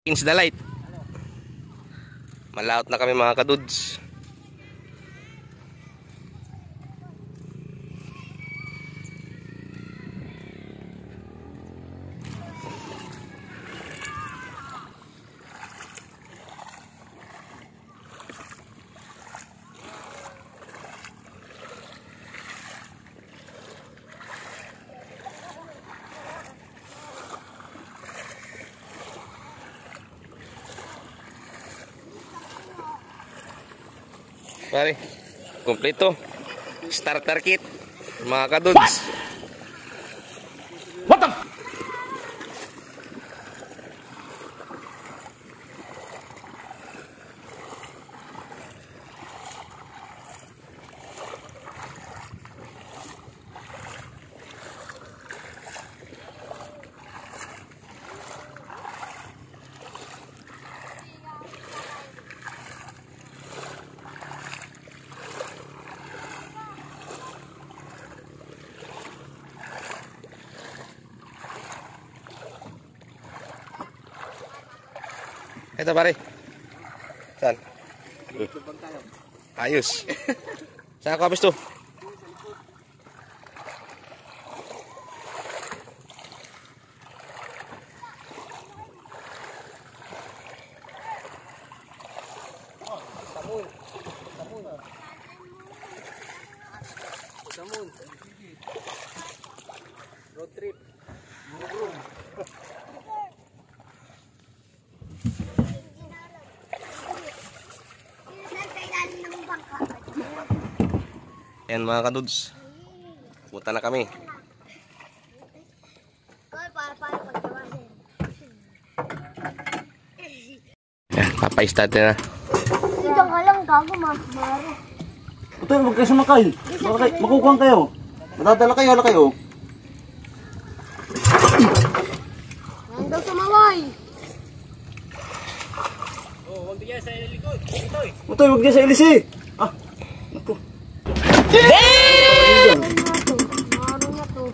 Against the light. Malaot na kami mga kadudes. Pare, kompleto. Starter kit, mga kadudes. What the f? Ito pare. Saan? Ayos. Saan ako habis to? Road trip. Ayan mga kadudes, punta na kami. Ayan, papay-start na. Dito ka lang, gago, maro. Ito, huwag kayo sumakay. Makukuhan kayo. Madadala kayo, hala kayo. Nang daw sumaway. Huwag diyan sa likod. Ito, huwag diyan sa ilisi. Ah, naku. Maro na to.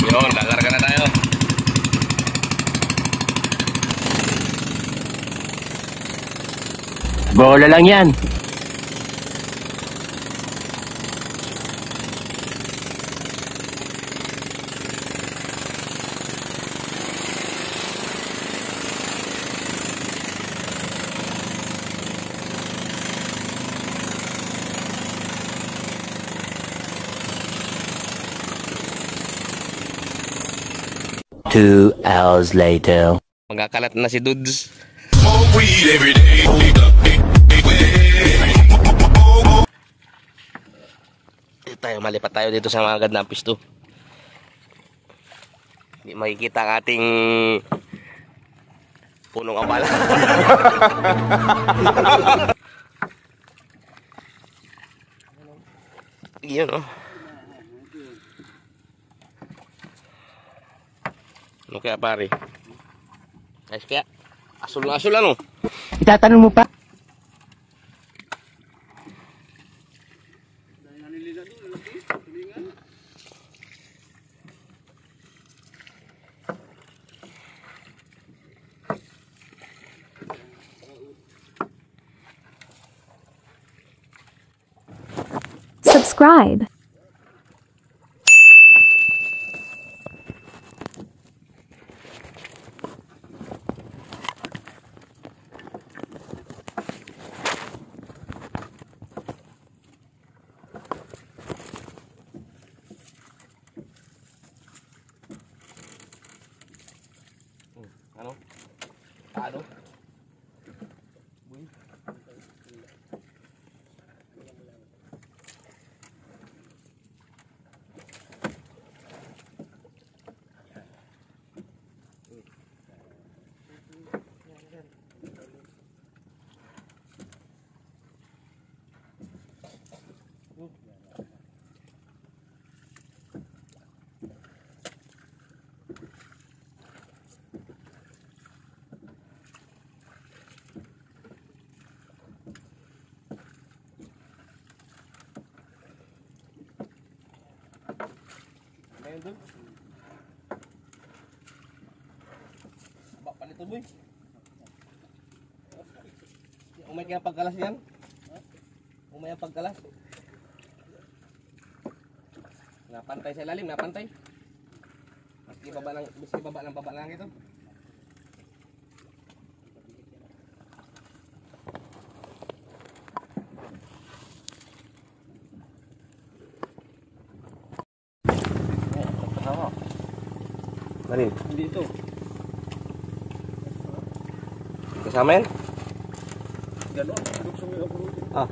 Yun, lalarga na tayo. Bola lang yan. Two hours later. Magkakalat na si Dudes. Malipat tayo dito sa mga gandang pisto. Hindi makikita ang ating punong abala. Yun oh. Ano kaya pare? Guys, kaya asul na asul ano? Itatanong mo pa? Subscribe. Ano? Ano? Ayun doon. Bak pa nito boy. Umay kaya pagkalas yan? Umay ang pagkalas. Napantay sa ilalim, napantay. Maski baba lang ito. Manin? Hindi ito. Kasama yan? Gano'n. Gusto mo ako. Ah.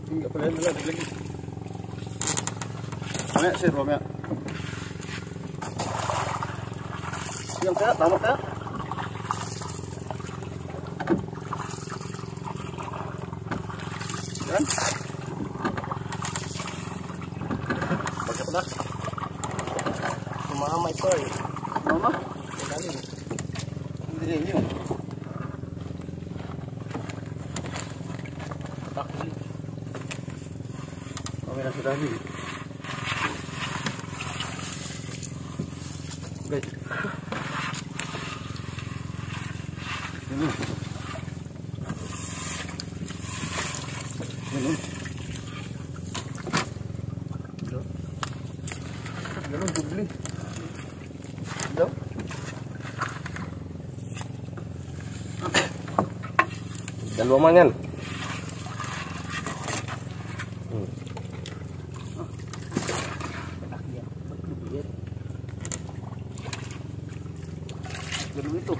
Hindi pala yan lang. Lagi. Mamaya sir, mamaya. Yang kaya, tama kaya? Yan. Bakit na? Sumama ito eh. Mama? Hindi rin yun. Okay na sa dami. Okay. Ganun. Ganun. Ganun, dubli. Daw? Dalawa man yan. Ganun ito.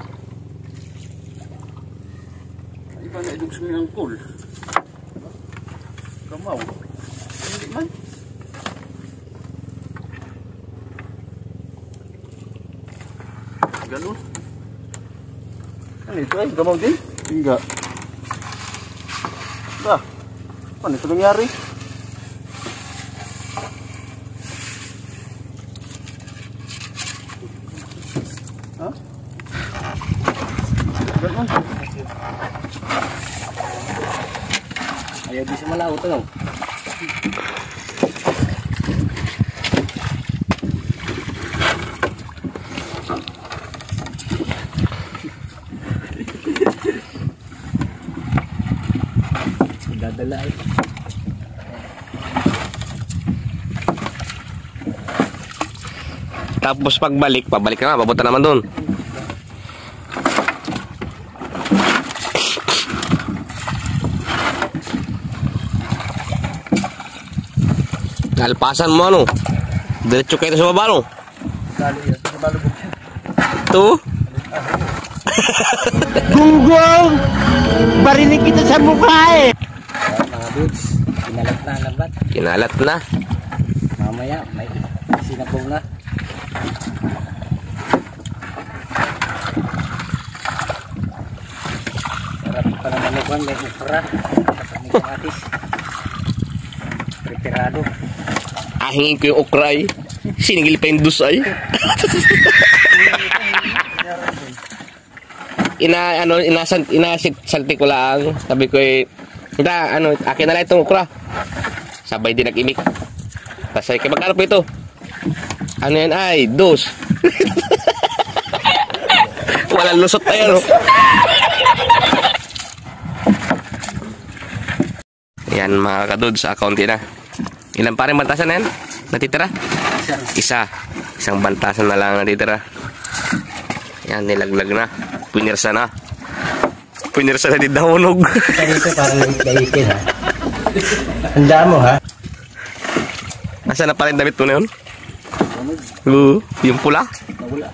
Ay, ba na itong sumiyang pool? Kamaw. Hindi man. Ganun. Ano ito ay? Kamaw din? Enggak. Bah, ano ito nangyari? Ha? Ganun. Ayaw di sumalaw ito. Dadala eh. Tapos pabalik ka na, papunta naman doon. Kalpasan mo ano? Diretso kayo sa baba no? Dali yan. Sa balubog yan. Ito? Gunggong! Barinig kita sa mukha eh! Mga dudes, kinalat na ang lambat. Kinalat na. Mamaya, may sinapong na. Sarap pa naman ikuan, may ukra. May kamatis. Preparado. Ahingin ko yung okra ay. Siningil pa yung dus ay. Inasalti ko lang. Sabi ko eh, akin na lang itong okra. Sabay din nag-imik. Tapos ay, magkano po ito? Ano yan ay? Dos. Walang lusot tayo no? Yan mga kadudes, akaunti na. Ilan pa rin bantasan na yan? Natitira? Isang bantasan na lang natitira. Yan, nilaglag na. Pinirsa na. Pinirsa na din nahunog. Ito dito parang naikin ha. Handa mo ha. Nasaan na pala yung damit mo na yun? Oo, yung pula. Nawala.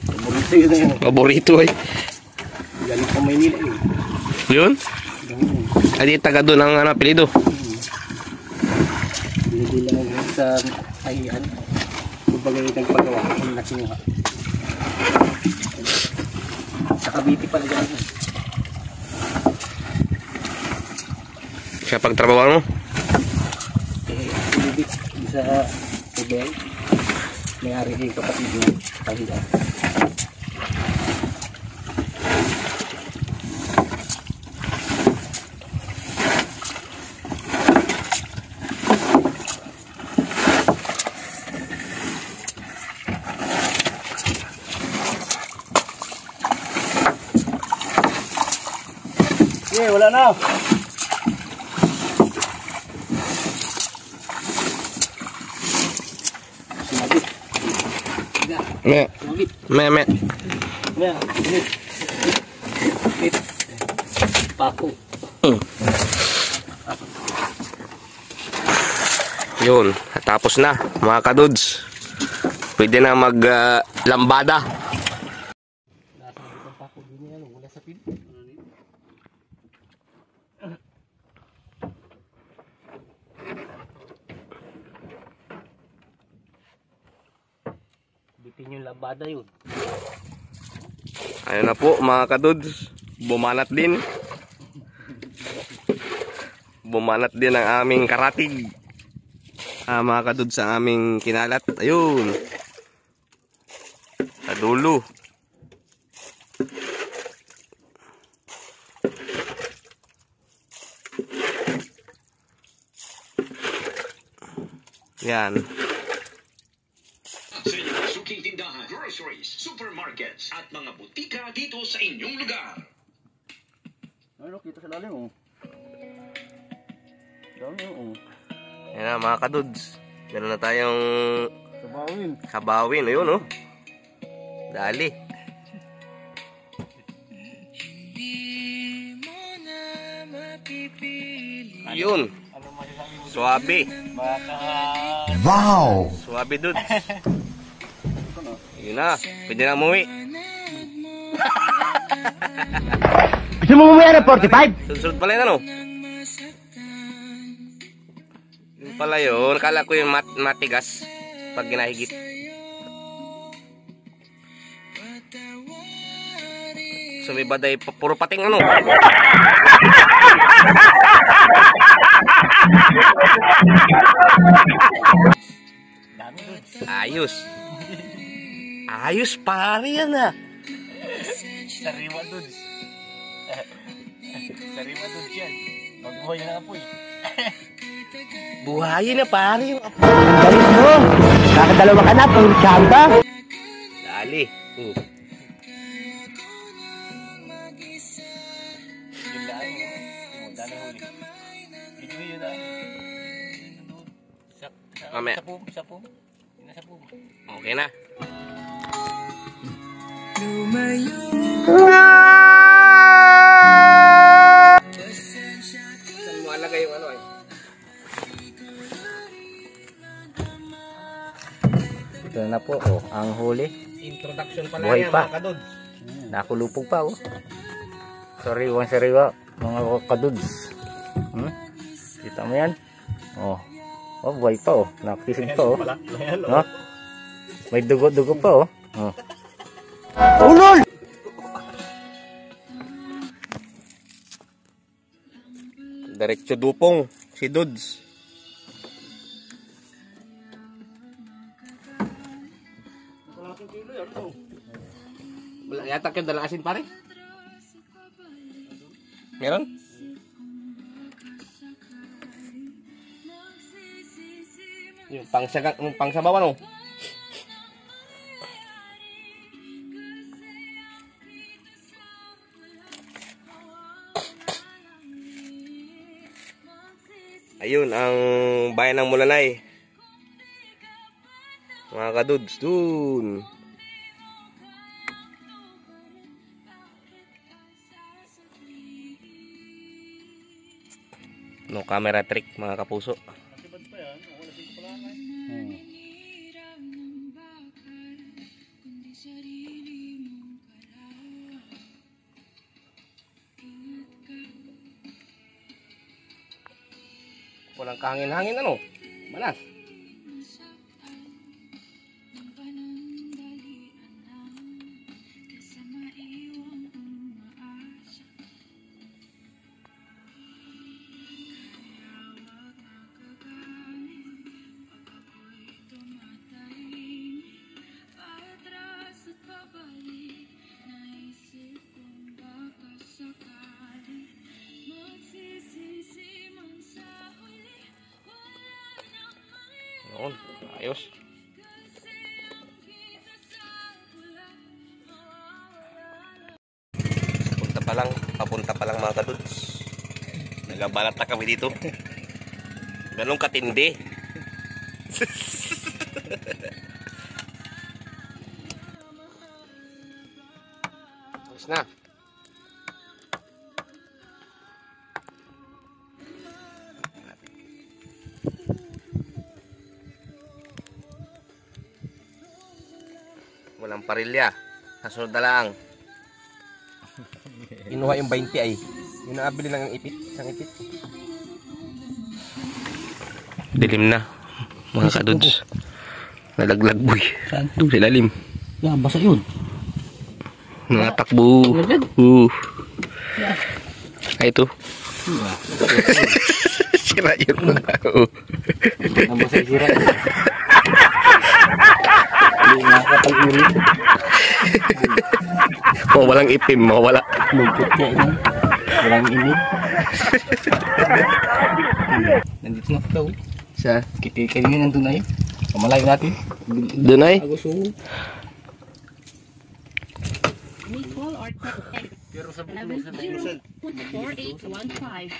Paborito yun na yun. Paborito ay. Galing pa Maynila yun. Yun? Ay, di taga doon ang apelido. Binibila mo sa ahian. Kumbaga yung nagpagawa kung nakinuha. Sa Cavite pala dyan. Siya pagtrabaho mo? Pinibig sa Tubel. May-ari din kapatid mo. Ahian. Okay, wala na. Me. Me. Yan, init. Init. Pako. Yun, tapos na mga kadudes. Pwede na lambada. Bitin yung labada yun. Ayun na po mga kadudes. Bumanat din. Bumanat din ang aming karatig. Mga kadudes sa aming kinalat. Ayun. Sa dulo. Yan. Sa inyong suking tindahan, groceries, supermarkets, at mga butika dito sa inyong lugar. Ano, kita sa lalim, oh. Dami, oh. Yan na mga kadudes. Meron na tayong Sabawin. kabawin. Ayun oh. Dali. Yun. Suwabe. Wow! Suwabe dudes. Yun na. Pwede na umuwi. Gusto mo umuwi ng 45? Sunod pala yun ano. Yun pala yun. Kala ko yung matigas pag ginahigit. Sumibad ay puro pating ano. Ayos. Ayos pare yan ah. Sariwa dun. Sariwa dun yan. Magbuhay na apoy. Buhayin na pare yung apo. Galing mo! Kakadalawa ka na, pang tsamba! Dali. Yung laan mo. Dali huli. Video yun na. Mamaya. Sa pum. Nasa pum. Okay na. Saan mo alagay yung ano eh? Ito na po, oh, ang huli. Introduction pala Buhay yan pa. mga kadudes. Nakulupog pa, oh. Sariwa, mga kadudes. Kita mo yan? Oh. Oh, buhay pa, oh. Nakisig pa, oh. No? May dugo-dugo pa, oh. Oh. Ulol! Diretso dupong si Dudes. Wala yata kayo dalang asin pare? Meron? Yung pangsabawan oh. Ayun ang bayan ng Mulanay. Mga kadudes dun. No camera trick mga kapuso. Walang kahangin-hangin ano? Malas. Noon, ayos. Punta pa lang, papunta pa lang mga kadudes. Nagabalat na kami dito. Ganun katindi. Tapos na. Walang parilya. Kasunod na lang. Inuha yung 20 ay. Yung naabili lang ang ipit. Isang ipit. Dilim na. Mga kadudes. Nalaglag boy. Saan? Doon sa ilalim. Yan, basa yun. Takbo. Ay ito. Sira yun mga. Ang basa sira. Hindi nakakapag-ulit. Walang ipim. Wala. Lugkot niya yun. Walang init. Nandito na ito. Sa? Kikikain yun nandun na yun. Pamalayo natin. Doon ay? Agos o.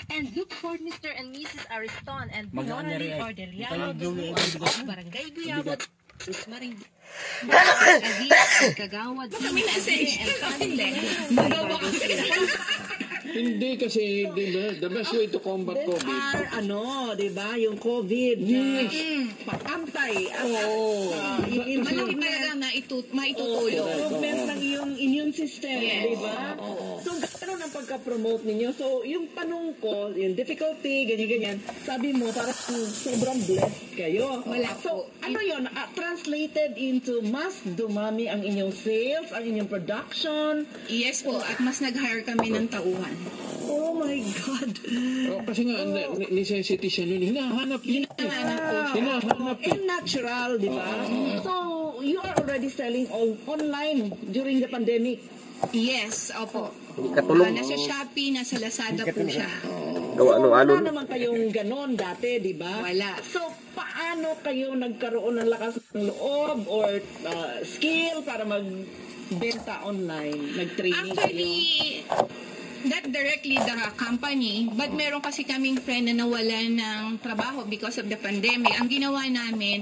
And look for Mr. and Mrs. Ariston and Bonnie Orderiano of Barangay Guyabot, Maring Kagawad, Hindi kasi, di ba, the best way to combat COVID. Di ba, yung COVID. Yes. Pantay. Oo. malaki talaga na maitutulong. Improvement ng iyong immune system, Yes. di ba? So, gano'n ang pagka-promote ninyo. So, yung tanong ko, yung difficulty, ganyan-ganyan, sabi mo, parang sobrang blessed kayo. Wala So, po. ano yun? Translated into mas dumami ang inyong sales, ang inyong production. Yes po, at mas nag-hire kami ng tauhan. Oh my God! Kasi nga, necessity siya nun. Hinahanap yun. Hinahanap po siya. Hinahanap yun. And natural, di ba? So, you are already selling online during the pandemic. Yes, opo. Katulong. Nasa Shopee, nasa Lazada po siya. Wala naman kayong ganon dati, di ba? Wala. So, paano kayo nagkaroon ng lakas ng loob or skill para magbenta online? Nag-training kayo? Actually, not directly the company, but meron kasi kaming friend na nawalan ng trabaho because of the pandemic. Ang ginawa namin,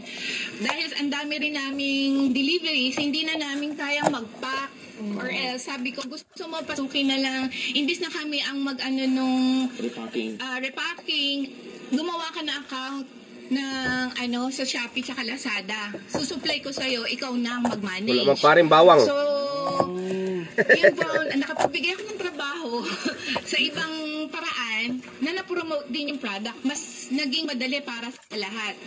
dahil ang dami rin naming deliveries, hindi na namin kayang mag-pack. Or else, sabi ko, gusto mo pasukin na lang, imbis na kami ang mag-ano nung repacking, gumawa ka na account ng sa Shopee tsaka Lazada. Susupply ko sa'yo, ikaw na ang mag-manage. Wala mang paring bawang. So, yun po, nakapagbigay ako ng trabaho sa ibang paraan na na-promote din yung product. Mas naging madali para sa lahat.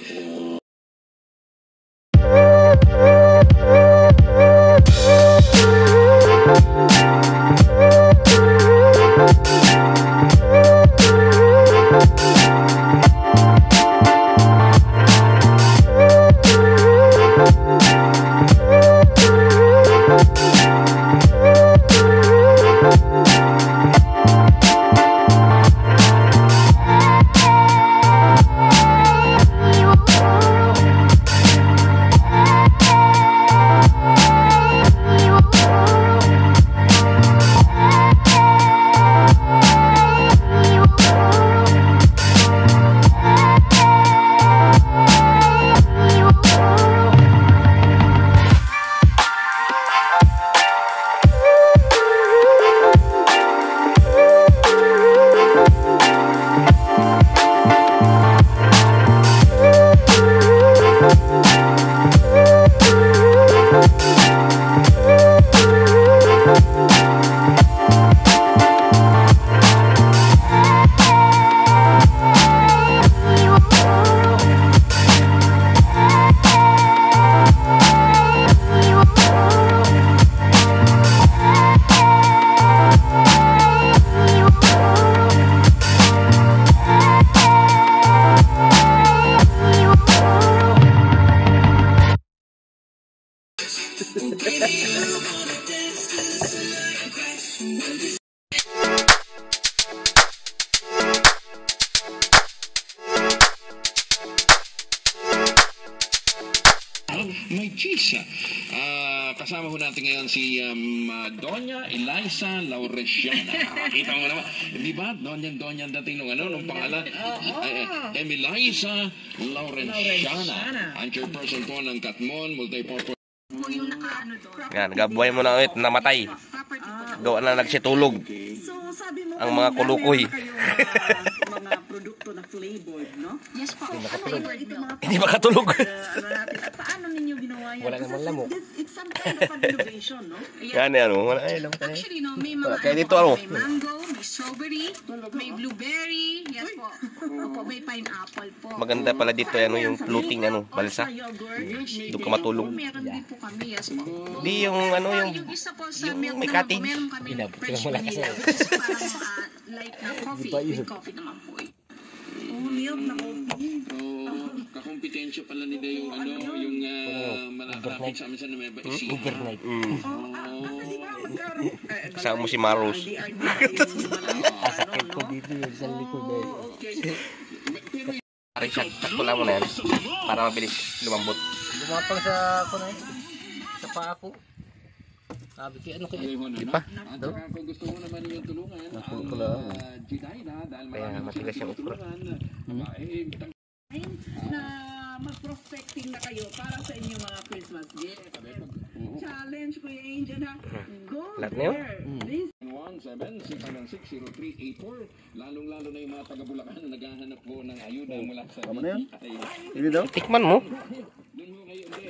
May cheese. kasama ho natin ngayon si Doña Eliza Lauresiana. Kita mo naman, di ba? Doña dating nung nung pangalan. Eliza Lauresiana. Ang chairperson po ng Katmon Multipurpose. Yan, gabuhay mo na ulit, namatay. Gawa na nagsitulog. Ang mga kulukoy. Mga produkto na flavored, no? Yes po. Hindi makatulog. Paano ninyo ginawa yan? Wala namang lamok. It's some kind of innovation, no? Yan wala lamok. Actually, no, may mga Kaya dito may mango, may strawberry, may blueberry, yes po. Opo, may pineapple po. Maganda pala dito yung floating balsa. Doon ka matulog. Meron din po kami, yes po. Di yung Yung isa po sa milk may naman po, cottage. meron kami fresh vanilla. Which is parang like na coffee, with coffee naman po eh. Milk na coffee. Kakompetensya pala nila yung yung malapit sa amin sa Nueva Ecija. Overnight. Kasama mo si Maros. Sakit ko dito yun sa likod Pare, sakto lang mo na yan. Para mabilis lumambot. Lumapang sa ako na sa paa ko. Sabi ko, ano kaya? Di pa? Kung gusto mo naman yung tulungan, Kaya matigas yung ukra. Na mag-prospecting na kayo para sa inyong mga Christmas gift. Challenge ko yung Angel ha. Go Lahat na yun? there. 1-7-696-0384. Lalong-lalo na yung mga taga-Bulacan na naghahanap po ng ayuda mula sa Tikman mo.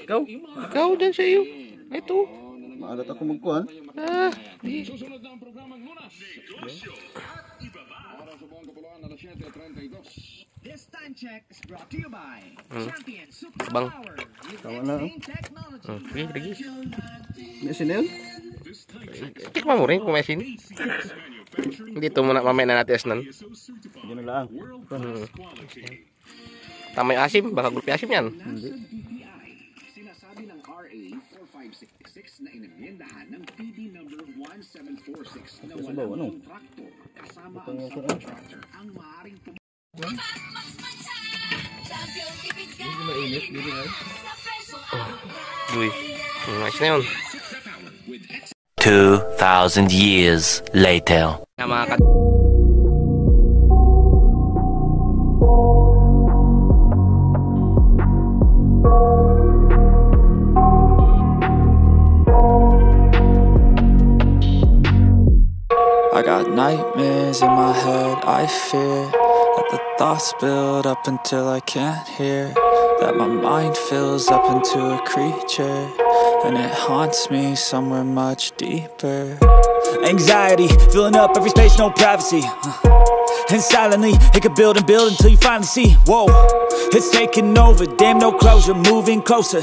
Ikaw dyan sa iyo. Ito. Maalat ako magkuhan. Susunod na ang programang Lunas. Para sa buong Kapuluan, alas 7:32. This time check is brought to you by Champion Bang. Superpower. Tama na. Sige, lagi. May sinil? Tikman mo rin kung may asin. Dito muna mamaya na natin asnan. Yan ang laang. Tama yung asim. Baka gulpi asim yan. Hindi. Sinasabi ng RA 4566 na inimyendahan ng PD number 1746 na walang kontraktor kasama ang subcontractor ang maaaring Uy. Ayos na yun. 2,000 years later. Mga I got nightmares in my head, I fear that the thoughts build up until I can't hear, that my mind fills up into a creature, and it haunts me somewhere much deeper. Anxiety, filling up every space, no privacy. And silently, it could build and build until you finally see, whoa, it's taking over, damn no closure, moving closer.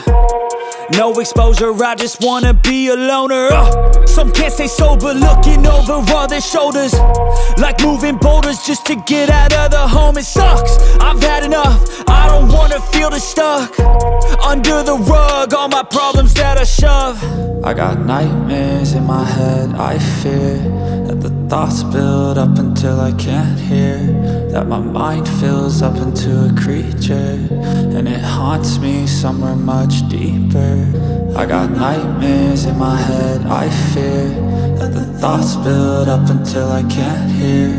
No exposure, I just wanna be a loner. Some can't stay sober, looking over all their shoulders, like moving boulders just to get out of the home. It sucks, I've had enough, I don't wanna feel the stuck under the rug, all my problems that I shove. I got nightmares in my head, I fear that the thoughts build up until I can't hear, that my mind fills up into a creature, and it haunts me somewhere much deeper. I got nightmares in my head, I fear that the thoughts build up until I can't hear,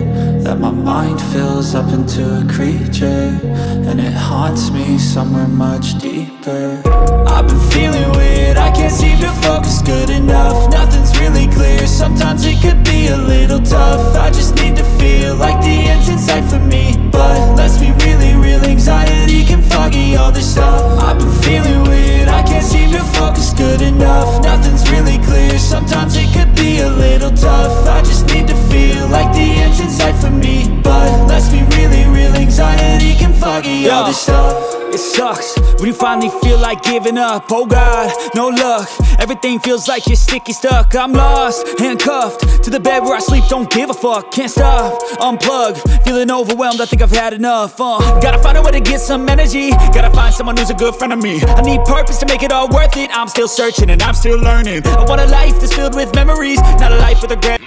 that my mind fills up into a creature, and it haunts me somewhere much deeper. I've been feeling weird, I can't seem to focus good enough, nothing's really clear, sometimes it could be a little tough, I just need to feel like the end's in sight for me, but let's be really real, anxiety can foggy all this stuff. I've been feeling weird, I can't seem to focus good enough, nothing's really clear, sometimes it could be a little tough, I just need to feel like the end's in sight for me, but let's be really real, anxiety can foggy all this stuff. It sucks when you finally feel like giving up. Oh God, no luck, everything feels like you're sticky stuck. I'm lost, handcuffed to the bed where I sleep, don't give a fuck. Can't stop, unplug, feeling overwhelmed, I think I've had enough. Gotta find a way to get some energy, gotta find someone who's a good friend of me. I need purpose to make it all worth it, I'm still searching and I'm still learning. I want a life that's filled with memories, not a life with regret.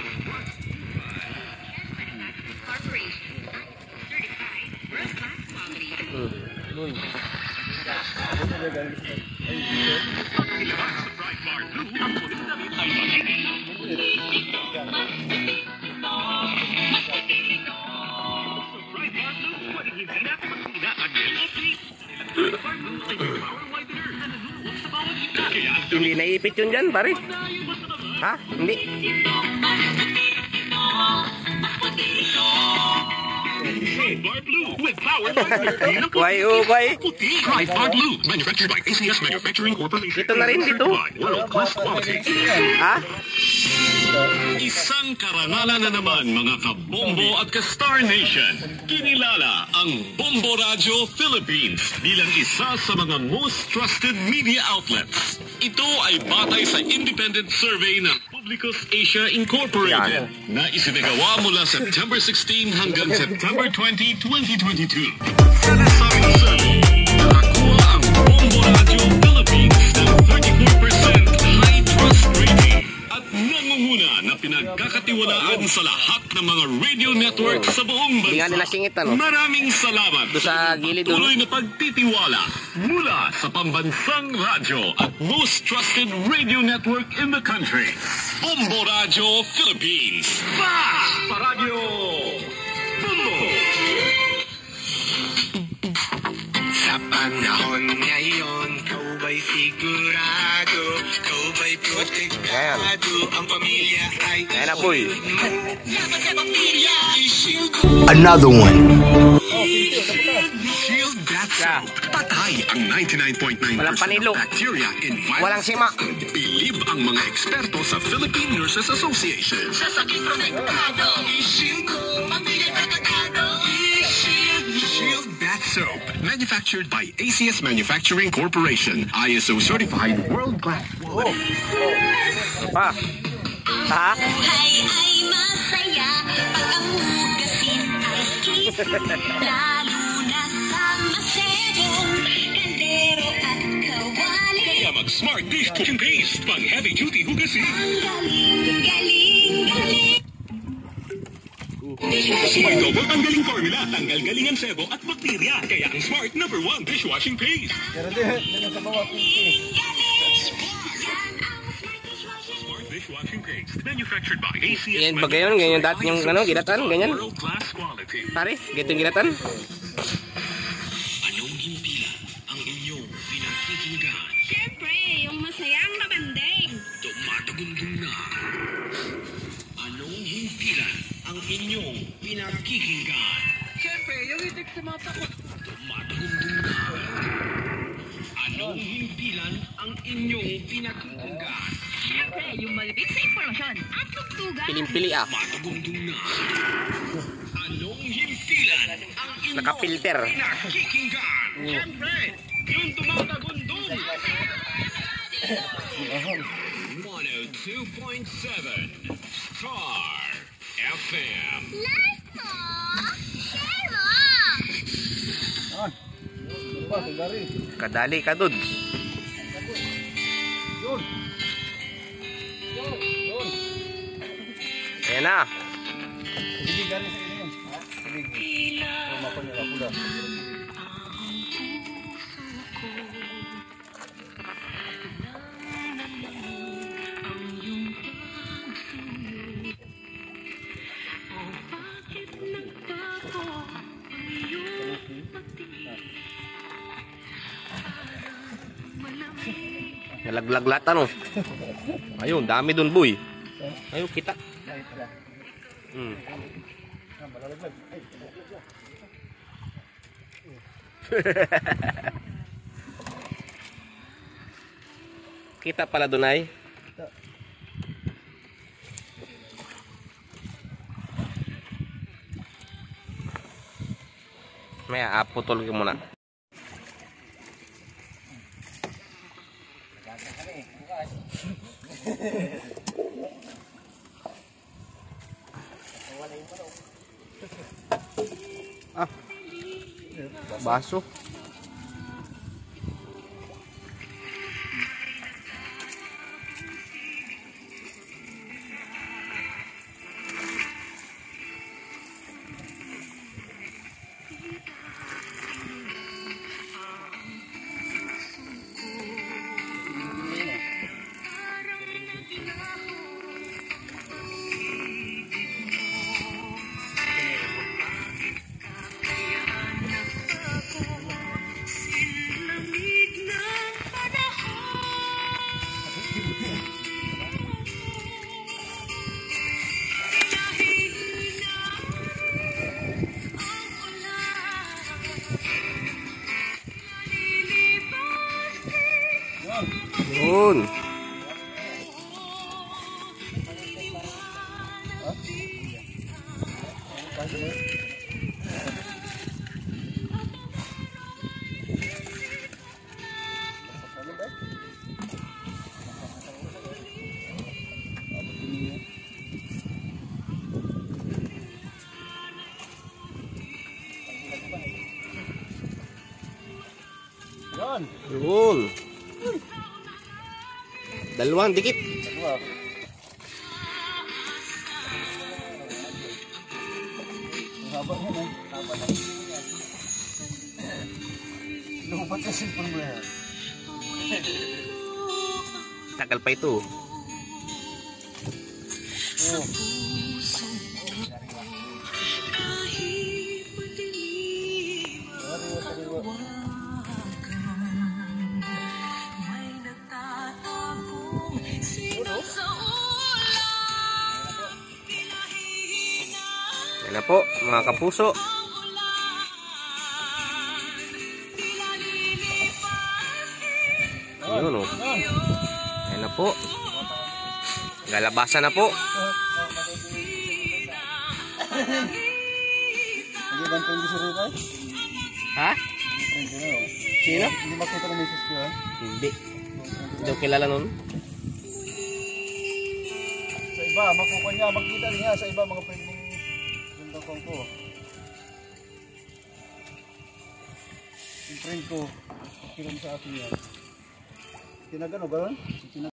Hindi naipit yun dyan, pare. Ha? Hindi. Bar Blue with power by Why, oh, why? Try Bar Blue, manufactured by ACS Manufacturing Corporation. Dito na rin, dito. World-class quality. Ha? Isang karangalan na naman, mga kabombo at ka-Star Nation. Kinilala ang Bombo Radio Philippines bilang isa sa mga most trusted media outlets. Ito ay batay sa independent survey ng Publicus Asia Incorporated na isinagawa mula September 16 hanggang September 20, 2022. Sa nasabing survey, nakakuha ang Bombo Radio Philippines ng 34% high trust rating at nangunguna na pinagkakatiwalaan sa lahat ng mga radio network sa buong Hindi nga bansa. nila singit, ano? Maraming salamat Doon sa gilid, patuloy na pagtitiwala mula sa pambansang radyo at most trusted radio network in the country. Bombo Radio Philippines. Fast Paradyo Bombo! Sa panahon ngayon, kau ba'y sigurado, kau ba'y protektado, ang pamilya ay Ayan na, boy. laban sa pamilya, i-shield Another one. Shield Bat Soap. Patay ang 99.9% Walang panilo. of bacteria in virus. Walang sima. Believe ang mga eksperto sa Philippine Nurses Association. sa sakit protektado, i-shield ko, pamilya protektado, i-shield Shield Bat Soap. Manufactured by ACS Manufacturing Corporation. ISO certified world-class quality. Pa. Ha? buhay ay masaya pag ang hugasin ay kiss. Lalo na sa masedong kaldero at kawali. Kaya mag-Smart Dish Kitchen Paste. Pang heavy-duty hugasin. Ang galing, galing, galing. Smart Double tanggaling formula. Tanggal galingan sebo at bakterya. Kaya ang Smart #1 dishwashing paste. Smart dishwashing paste. Manufactured by ACS. Yan ba ganyan? Ganyan dati yung ano, ginatan? Ganyan? World-class quality. Pare, ganito yung ginatan? Anong himpilan ang inyong pinakikinggan? Siyempre, yung masayang mabanding. Tumatagundong na. Anong himpilan ang inyong pinakikinggan? Siyempre, yung itik sa mata ko. Tumatagundong na. Anong himpilan ang inyong pinakikinggan? Siyempre, yung malapit sa impormasyon at tugtugan. Piling-pili ah. Tumatagundong na. Anong himpilan ang inyong Nakapilter. pinakikinggan? Siyempre, yung tumatagundong. 102.7 Star FM. Like mo, share mo. Kadali ka, dudes. Ayan na. Nalaglag ano. Ayun, dami dun, boy. Ayun, kita. Kita pala dun ay. Maya, putol ko muna. Ah, baso. Yun. Dalawang dikit. Lupat sa cellphone mo yan. Tagal pa ito. Yan na po mga kapuso. Ayun o. Yan na po. Galabasan na po. Hindi ba ang friend ko sa rito? Ha? Friend ko na o. Sino? Hindi makita ng message ko yan? Hindi. Hindi ko kilala nun. Sa iba, makukuha niya, makita niya sa iba mga friend mong gandakong ko. Yung friend ko, kilang sa akin yan. Tinagan o gano'n? Yun na.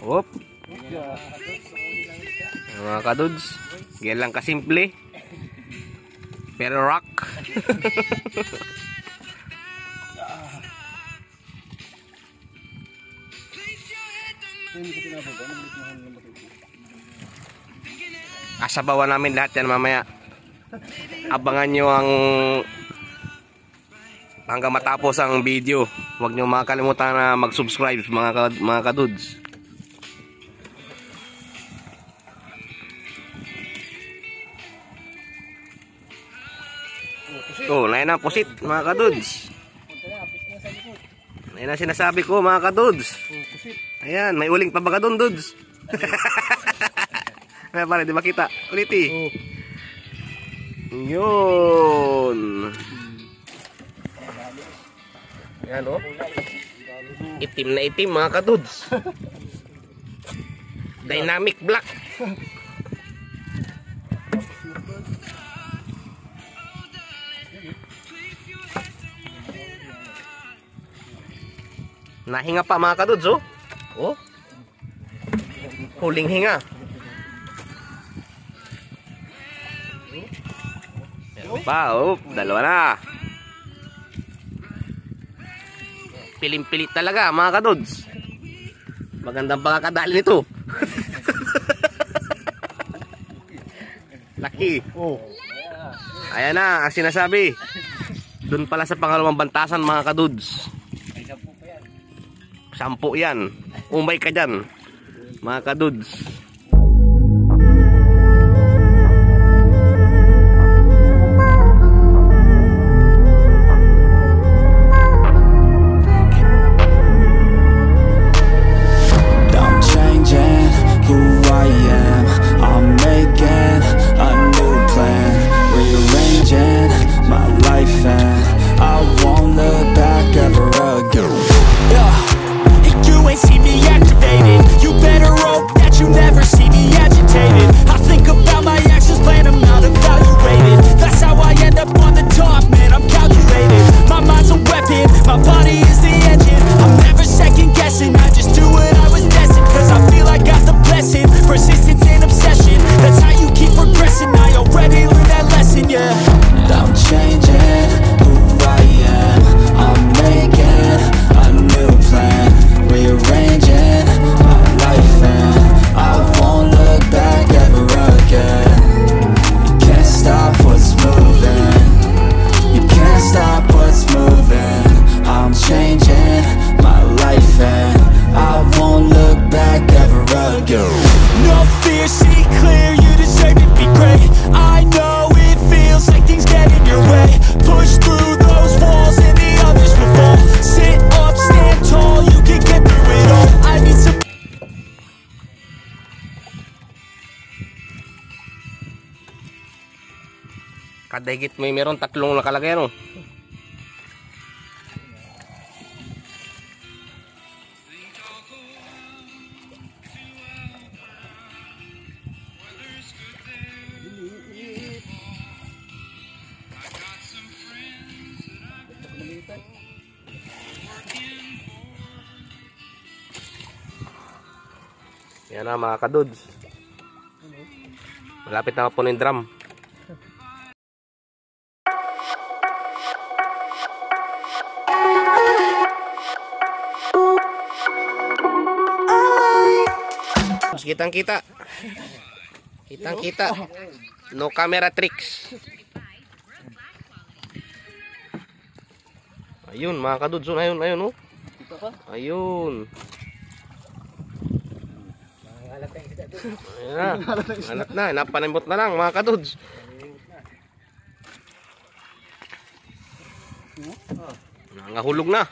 Whoop. Mga kadudes. Yan lang kasimple. Pero rock. Asabawan namin lahat yan mamaya. Abangan nyo ang hanggang matapos ang video. Huwag nyo makakalimutan na mag-subscribe mga kadudes. Oh, nayan ang pusit mga kadudes. Nayan ang sinasabi ko mga kadudes. Ayan, may uling pa ba ka doon, dudes? May pare, di ba kita? Uliti. Yun. Yan o. Itim na itim mga kadudes. Dynamic black. Nahinga pa mga kadudes oh. Oh. Huling hinga. Meron pa oh. Dalawa na. Pilim-pilit talaga mga kadudes. Magandang pagkakadali nito. Laki. Ayan na ang sinasabi. Doon pala sa pangalawang bantasan mga kadudes. 10 yan. Umay ka dyan mga kadudes. Kadagit may meron 3 nakalagay ano. Yan na mga kadudes. Malapit na po ng drum. Kitang-kita. Kitang-kita. No camera tricks. Ayun mga kadudes, ayun, ayun oh. Ayun. Ayan na. Alat na, napanimot na lang mga kadudes. Nangahulog na.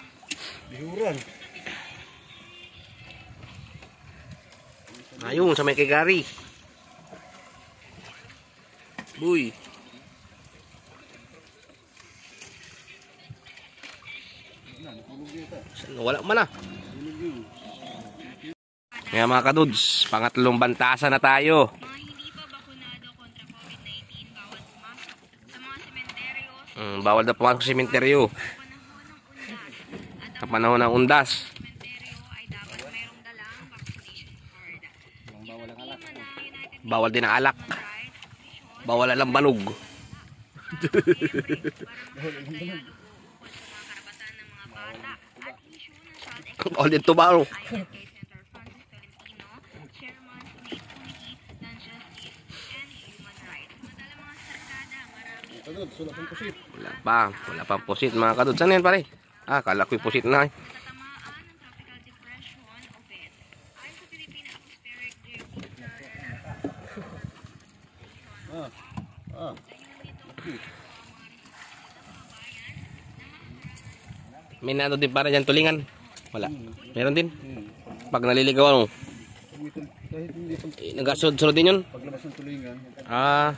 Bihuran. Ayun, sa may kigari. Buy. Wala man na. Kaya mga kadudes, pangatlong bantasan na tayo. Bawal na pumasok sa sementeryo. Sa panahon ng undas. Bawal din ang alak. Bawal ang lambanog. All din tubaro. Wala pang pusit mga kadudes. Saan yan pare? Ah, kala ko'y pusit na eh. May nano din para dyan tulingan. Wala. Meron din. Pag naliligaw mo. Kahit hindi Nagasunod din yun. paglabas ng tulingan. Ah.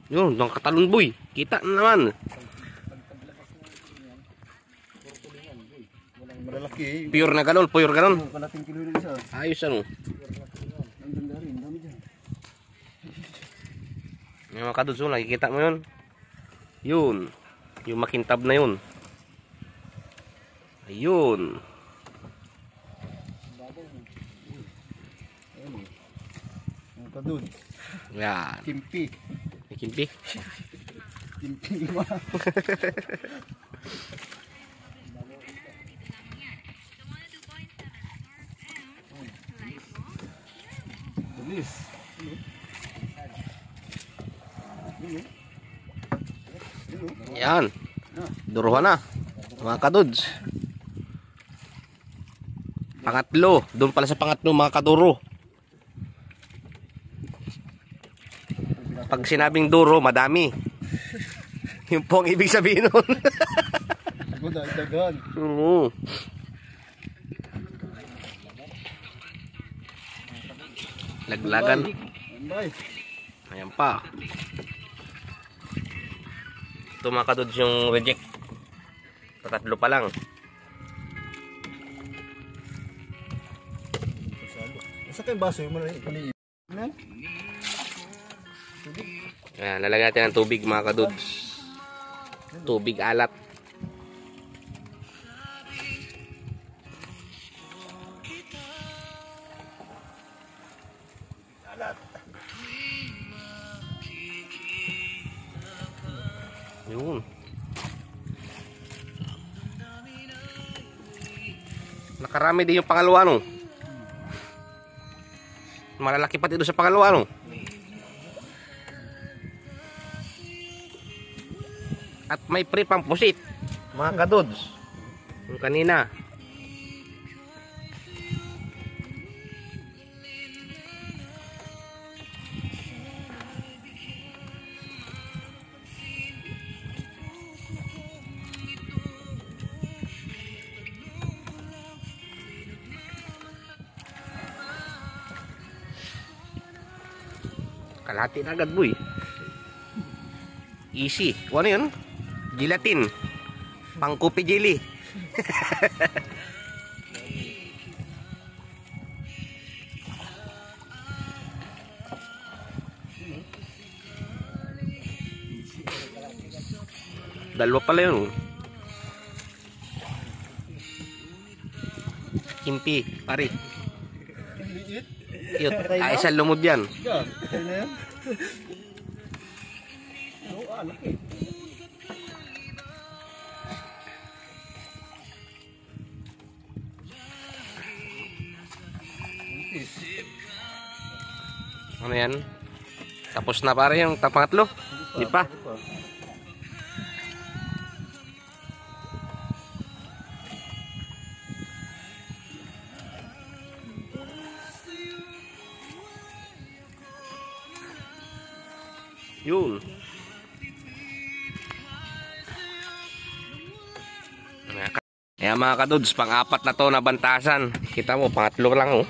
Yun, yung katalon boy. Kita na naman. Malalaki. Pure na ganon, pure ganon. Kalating kilo yung isa. Ayos ano. Ang ganda rin, dami dyan. Yung mga kaduds, nakikita mo yun. Yun. Yung makintab na yun. Ayun. Ang kadun. Yan. Kimpi. May kimpi. Kimpi lima. Bilis. Yan. Duruhan na. Mga kaduds. Pangatlo. Doon pala sa pangatlo mga kaduro. Pag sinabing duro, madami. Yung po ang ibig sabihin nun. Ako dagdagan. Oo. Laglagan. Ayan pa. Ito mga kaduds yung reject. Tatlo pa lang. Nasa kayong baso yung maliit. Ayan, lalagyan natin ng tubig mga kaduds. Tubig alat. Yun. Nakarami din yung pangalawa no. Malalaki pati doon sa pangalawa no. At may pre pang pusit mga kadods. Yung kanina. Kalahati na agad boy. Easy. Ano yun? Gelatin. Pang kopi jelly. Dalawa pala yun. Kimpi, pare. Yun, isang lumod yan. Ano yan? Tapos na pare yung pangatlo? Di pa? Yun. Ayan mga kadudes, pang-apat na to na bantasan. Kita mo, pangatlo lang oh.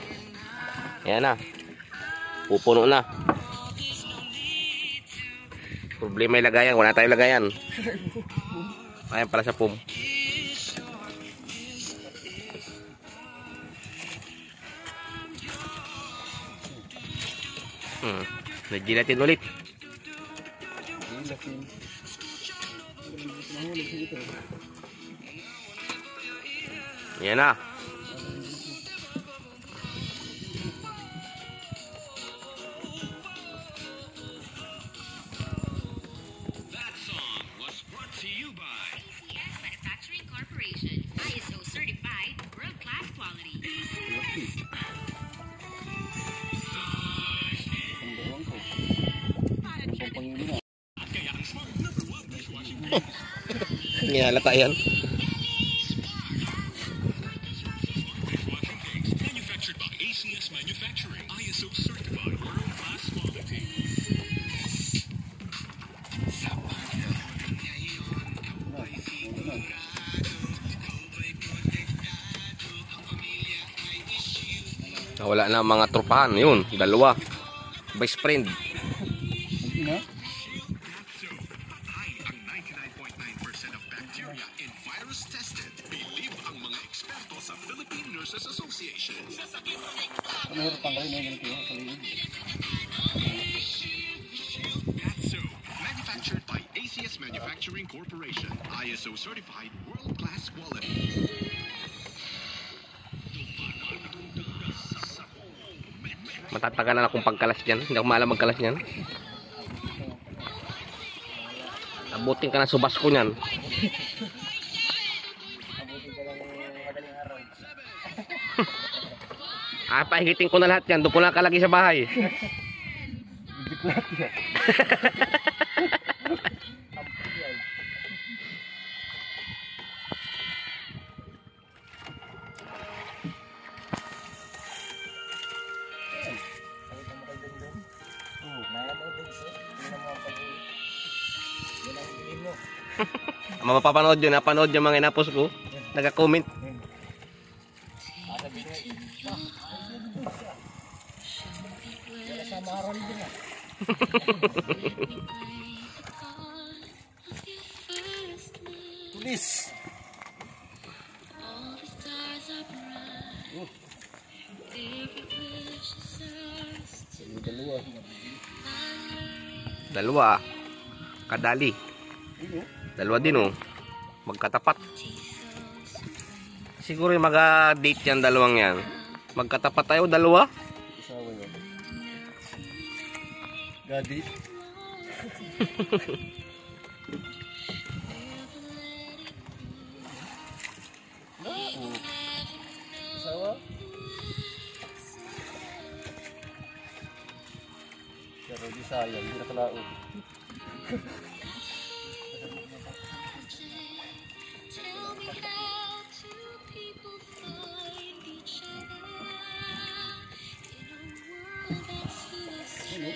Ayan na. Pupuno na. Problema yung lagayan, wala tayong lagayan. Ayan pala sa pum. Nagjilatin ulit. Yan na. Ngihalata yan. Wala na mga tropahan. Yun, dalawa. Best friend. bacteria and virus tested. Believe ang mga eksperto sa Philippine Nurses Association. Catso, manufactured by ACS Manufacturing Corporation. ISO certified world-class quality. Matatagal na akong pagkalas dyan. Hindi ako maalam magkalas dyan. Abutin ka na subas ko nyan. Pahigitin ko na lahat yan. Doon ko na kalagi sa bahay. Mapapanood yun. Napanood yung mga inapos ko. Nagka-comment. Tulis. Dalawa. Kadali. Dalawa din oh. Magkatapat. Siguro yung mag-date yan dalawang yan. Magkatapat tayo dalawa. Isawa yun. Gadi. Isawa. Pero di sayang, hindi nakalaot.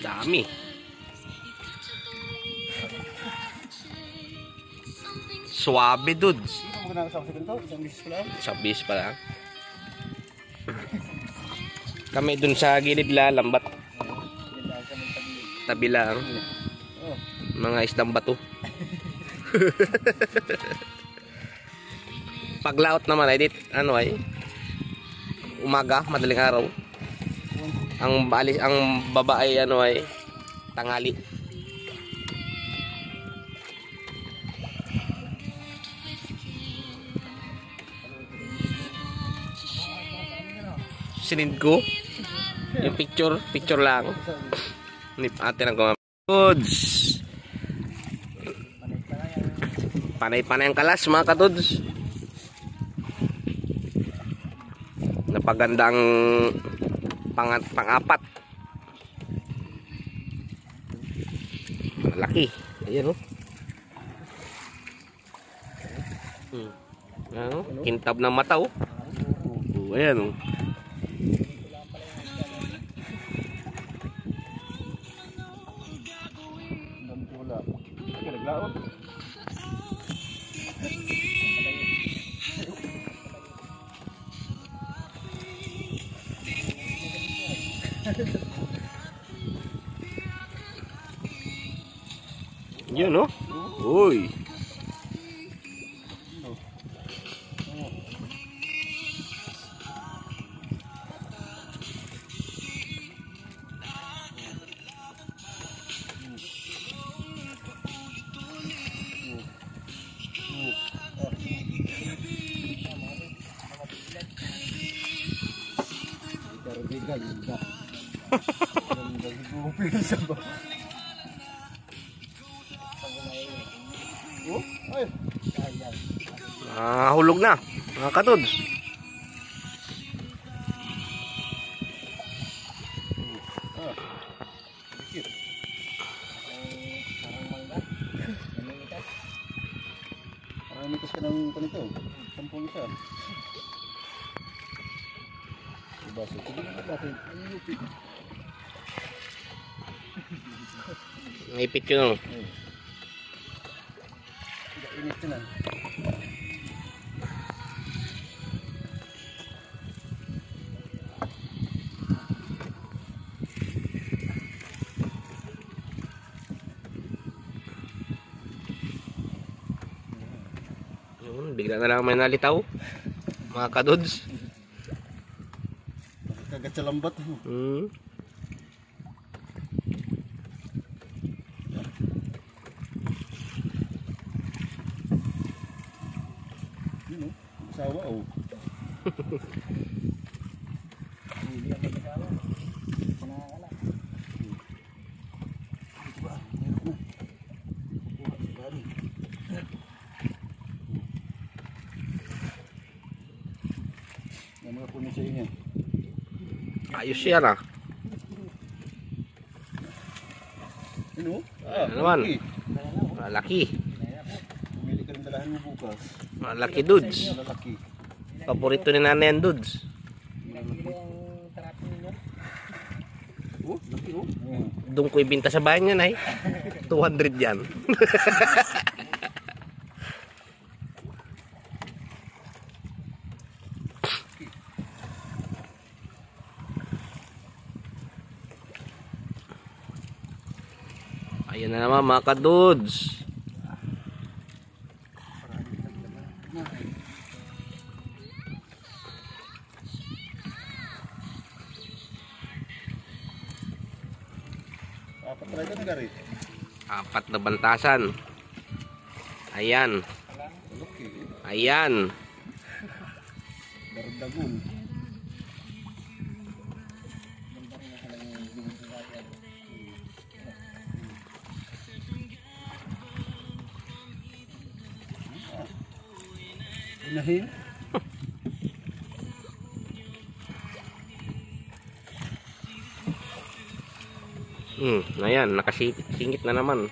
Dami. Suabe dudes. Sa bis pa lang. Kami dun sa gilid lambat. Tabi lang. Mga isdang bato. Paglaot naman ay dit, ano ay umaga, madaling araw. Ang babae ano ay tangali. Sinid ko yung picture lang. Nip ate ng mga goods. Panay-panay ang kalas mga katods. Napagandang pang-apat. Malaki. Ayan o. Ano? Kintab ng mata o. Ayan o. Naglaot. Yun no? Uy. Hulog na mga katods. Parang mitos ka ng panito. Sampung isa. Baso. Sige na baso. Naipit yun. Init yun lang. Bigla na lang may nalitaw. Mga kadudes. Kagat sa lambat. Yun o, asawa o. Yan mga kunin sa inyo. Ayos yan ah. Ano? Ano naman? Malaki. Pumili ka ng dalahan mo bukas. Malaki dudes. Malaki. Paborito ni nanay yan dudes. Oh, laki oh. Doon ko ibinta sa bahay niya, nay. 200 yan. Ayan na naman mga kadudes. Apat na bantasan. Ayan. Ayan. Dardagun. Inahin. Ayan, nakasingit na naman.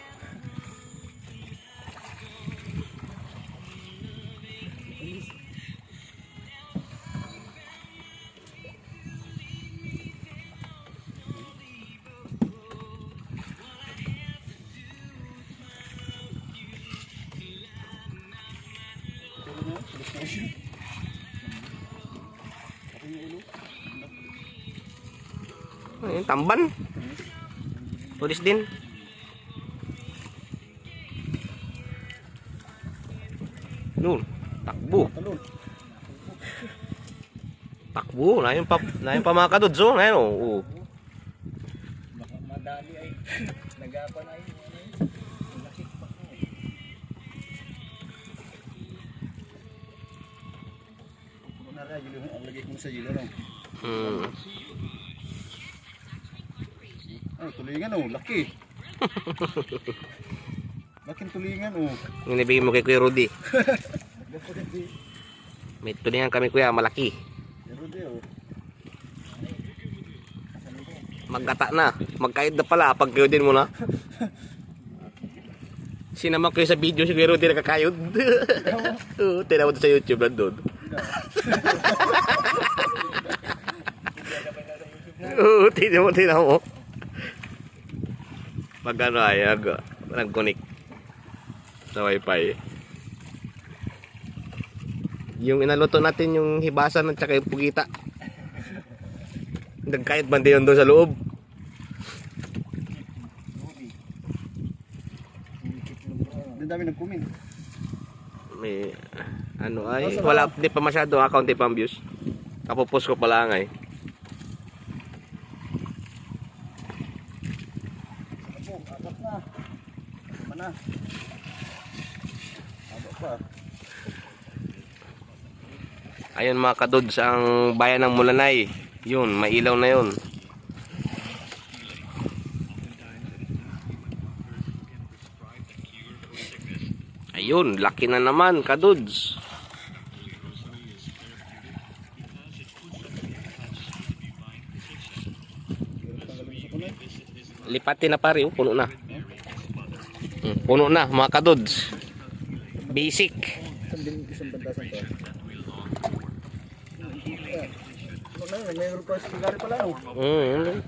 Ayan, tamban. Tulis din. Nun, takbo. Takbo, na yung mga kadudes, oh. Na yun, oh. Baka madali ay nagapa na yun. Laki pa ko. Ang lagay ko sa yelo lang. Oh, tulingan oh, laki. Laking tulingan oh. Inibigay mo kay Kuya Rudy. May tulingan kami kuya, malaki. Rudy oh. Magkata na, magkait na pala pag kayodin mo na. Sinama ko sa video si Kuya Rudy nakakayod. Tinawa sa YouTube lang doon. Tinawa mo. Pag ano ay nag-connect sa wifi. Yung inaluto natin yung hibasan at saka yung pugita. Nagkayat bandi yun doon sa loob. Ang dami nag-comment. May ano ay wala, di pa masyado account, di pa views. Kapopos ko pala nga eh. Ayun mga kadudes, ang bayan ng Mulanay. Yun, may ilaw na yun. Ayun, laki na naman kadudes. Lipatin na pare, oh, puno na. Puno na mga kadudes. Basic. Isang bandasan to. May request sigari pala oh.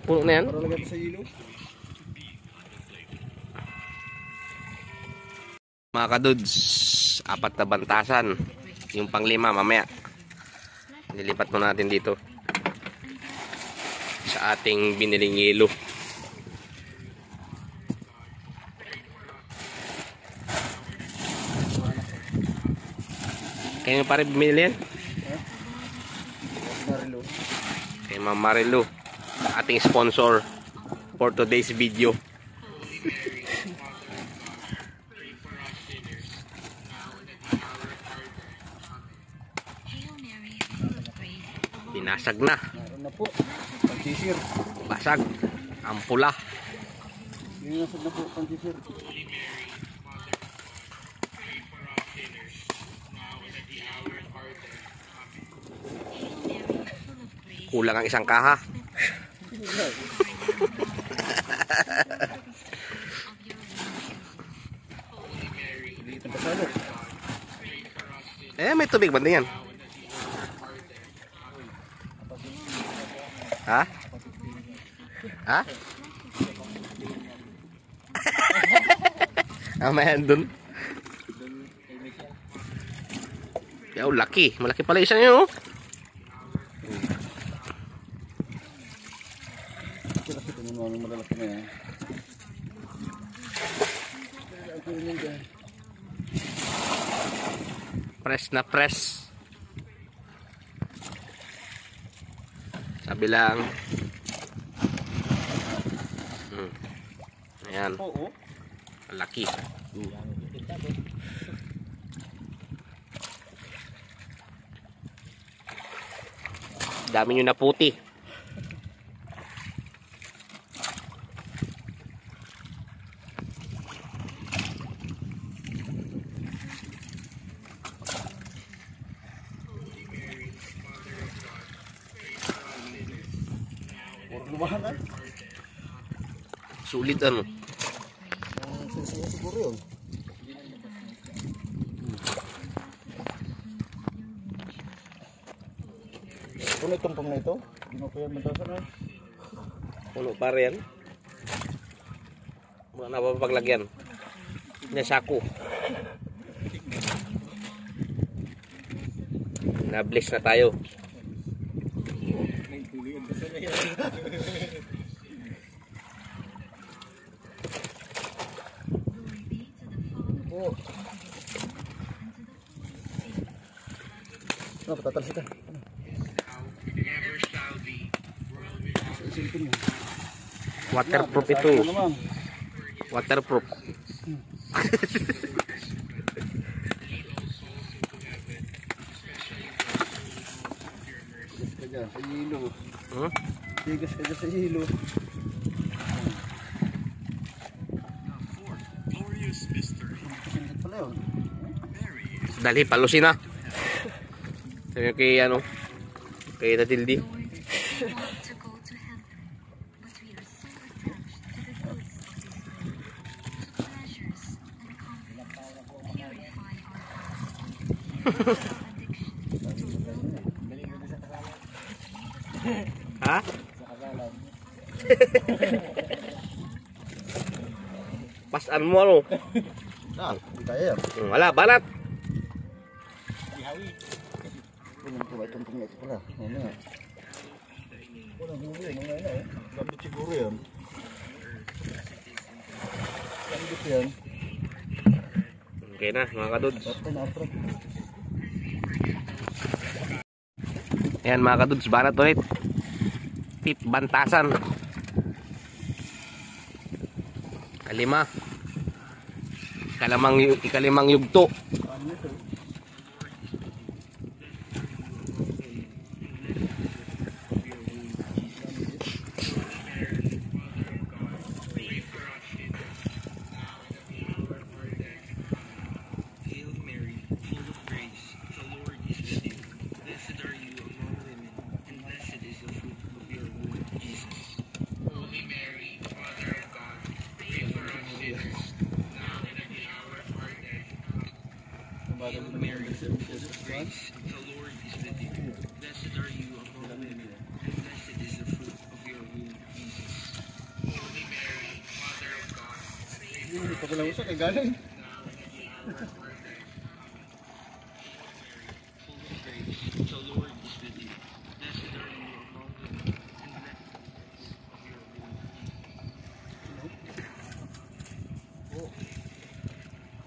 Puno na yan. Para lagyan sa ilo. Mga kadudes, apat na bantasan. Yung panglima mamaya. Nilipat mo natin dito. Sa ating biniling ilo. Kaya pare bumili yan? Marilu. Kay Ma'am Marilu, ating sponsor for today's video. Binasag na. Meron na po. Pag-t-shirt. Basag. Ang pula. Binasag na po pag-t-shirt. Kulang ang isang kaha. May tubig ba din yan? Ha? Ha? Mayan dun. Yaw, laki. Malaki pala isa niyo, no? Malalaki na yan. Press na press. Sabi lang. Ayan. Laki. Dami nyo na puti. Sulit ano? Siguro yun. Puno itong pang na ito? Hindi mo pa yan magkasa na? Puno pa rin. Wala na pa paglagyan. Nasako. Na-bless na tayo. Oh, patatalsik ka. Waterproof ito. Waterproof. Tigas ka dyan sa hilo. Huh? Tigas ka dyan sa hilo. Dali, palusin na. Sabi ko kay ano, kay Tatildi. Ha? Pasan mo ano? Saan? Hindi kaya yan. Wala, banat. Itong pang ito pala. Mamaya. Walang huli. Mamaya na eh. Gambit siguro yan. Gambit yan. Okay na, mga kadudes. Ayan mga kadudes, banat ulit. Tip bantasan. Kalima. Ikalimang yugto. Hail Mary, full of grace, the Lord is with you. Blessed are you among women, and blessed is the fruit of your womb, Jesus. Holy Mary, Mother of God, pray for us. Full of grace, the Lord is with you. Blessed are you among women, and blessed is the fruit of your womb, Jesus.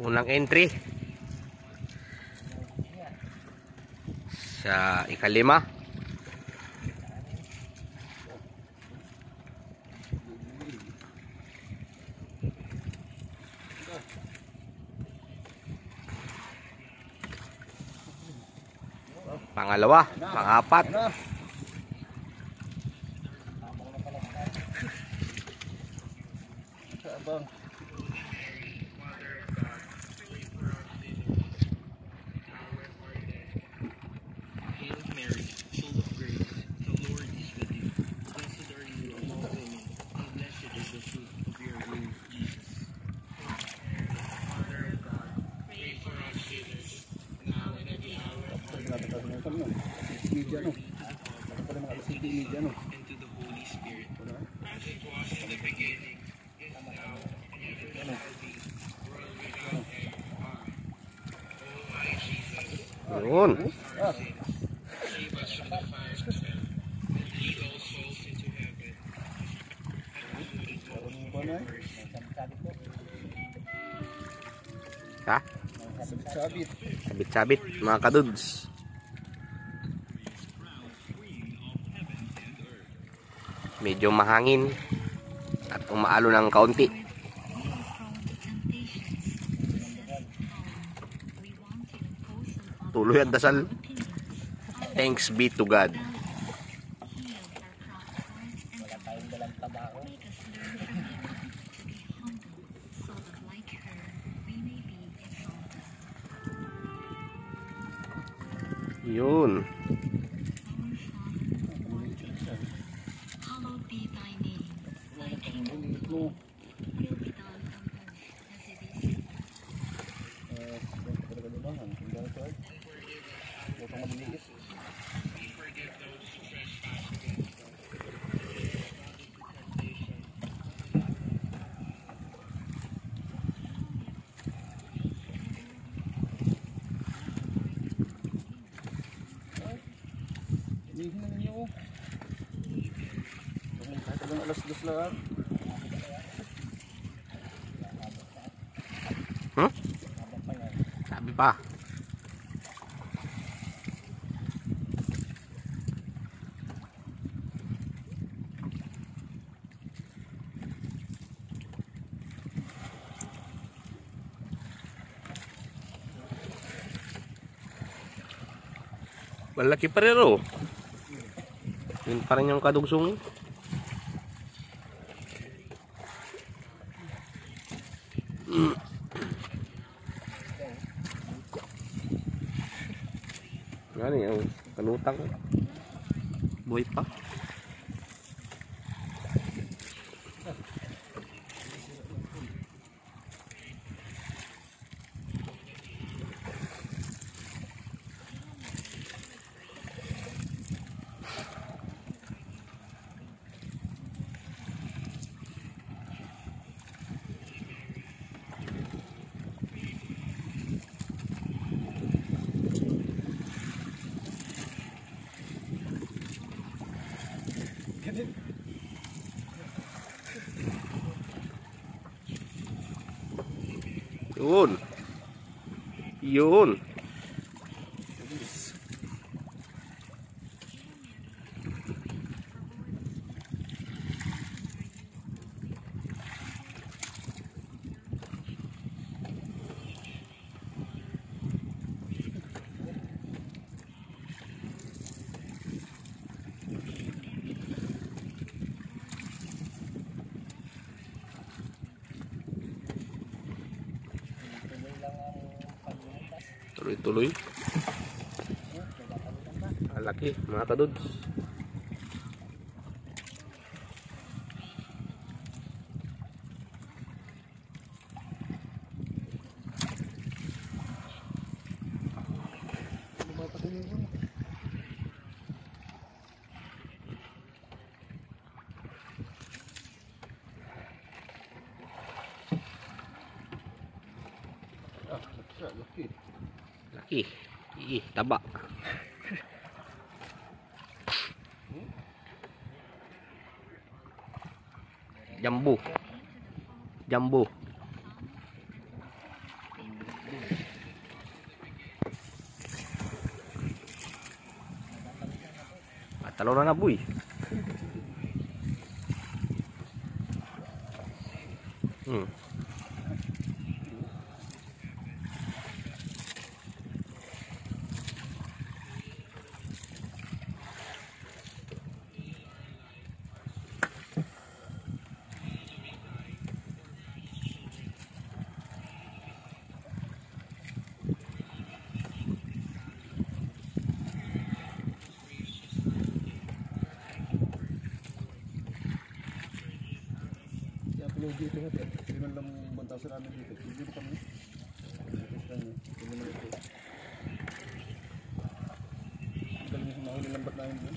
Unang entry. Sa ikalima. Pangalawa, pangapat. Abang. Hail Mary, full of grace, the Lord is with you. Blessed are you among women, and blessed is the fruit of your womb, Jesus. Mother of God, pray for us sinners, now and at the hour of our death. Media, no? Pala mga alas 7 media, no? And to the Holy Spirit, as it was in the beginning, is now, and ever shall be, world without end. Amen. O my Jesus, Yun. save us from the fires of hell, and lead all souls into heaven. Ha? Sabit-sabit. Sabit-sabit, mga kadudes. Medyo mahangin at umaalo ng kaunti. Tuloy ang dasal. Thanks be to God. Yun. Hallowed be thy name. Thy kingdom come. Will be done on earth as it is in We forgive those who trespass against us. Inihin na ninyo. Kahit alang alas 2 lang. Sabi pa. Malaki pa rin oh. Yun pa rin yung kadugsong. Ano yung kanutang. Boy pa. Yun. Yun. Tuloy-tuloy. Malaki mga kadudes. Laki. Ih, taba. Jambu. Jambu. Talo na na, boy. Dito nga, hindi man lang bantasan namin dito. Dito kami. Dito naman ito. Ang galing yung mahuli lambat namin doon.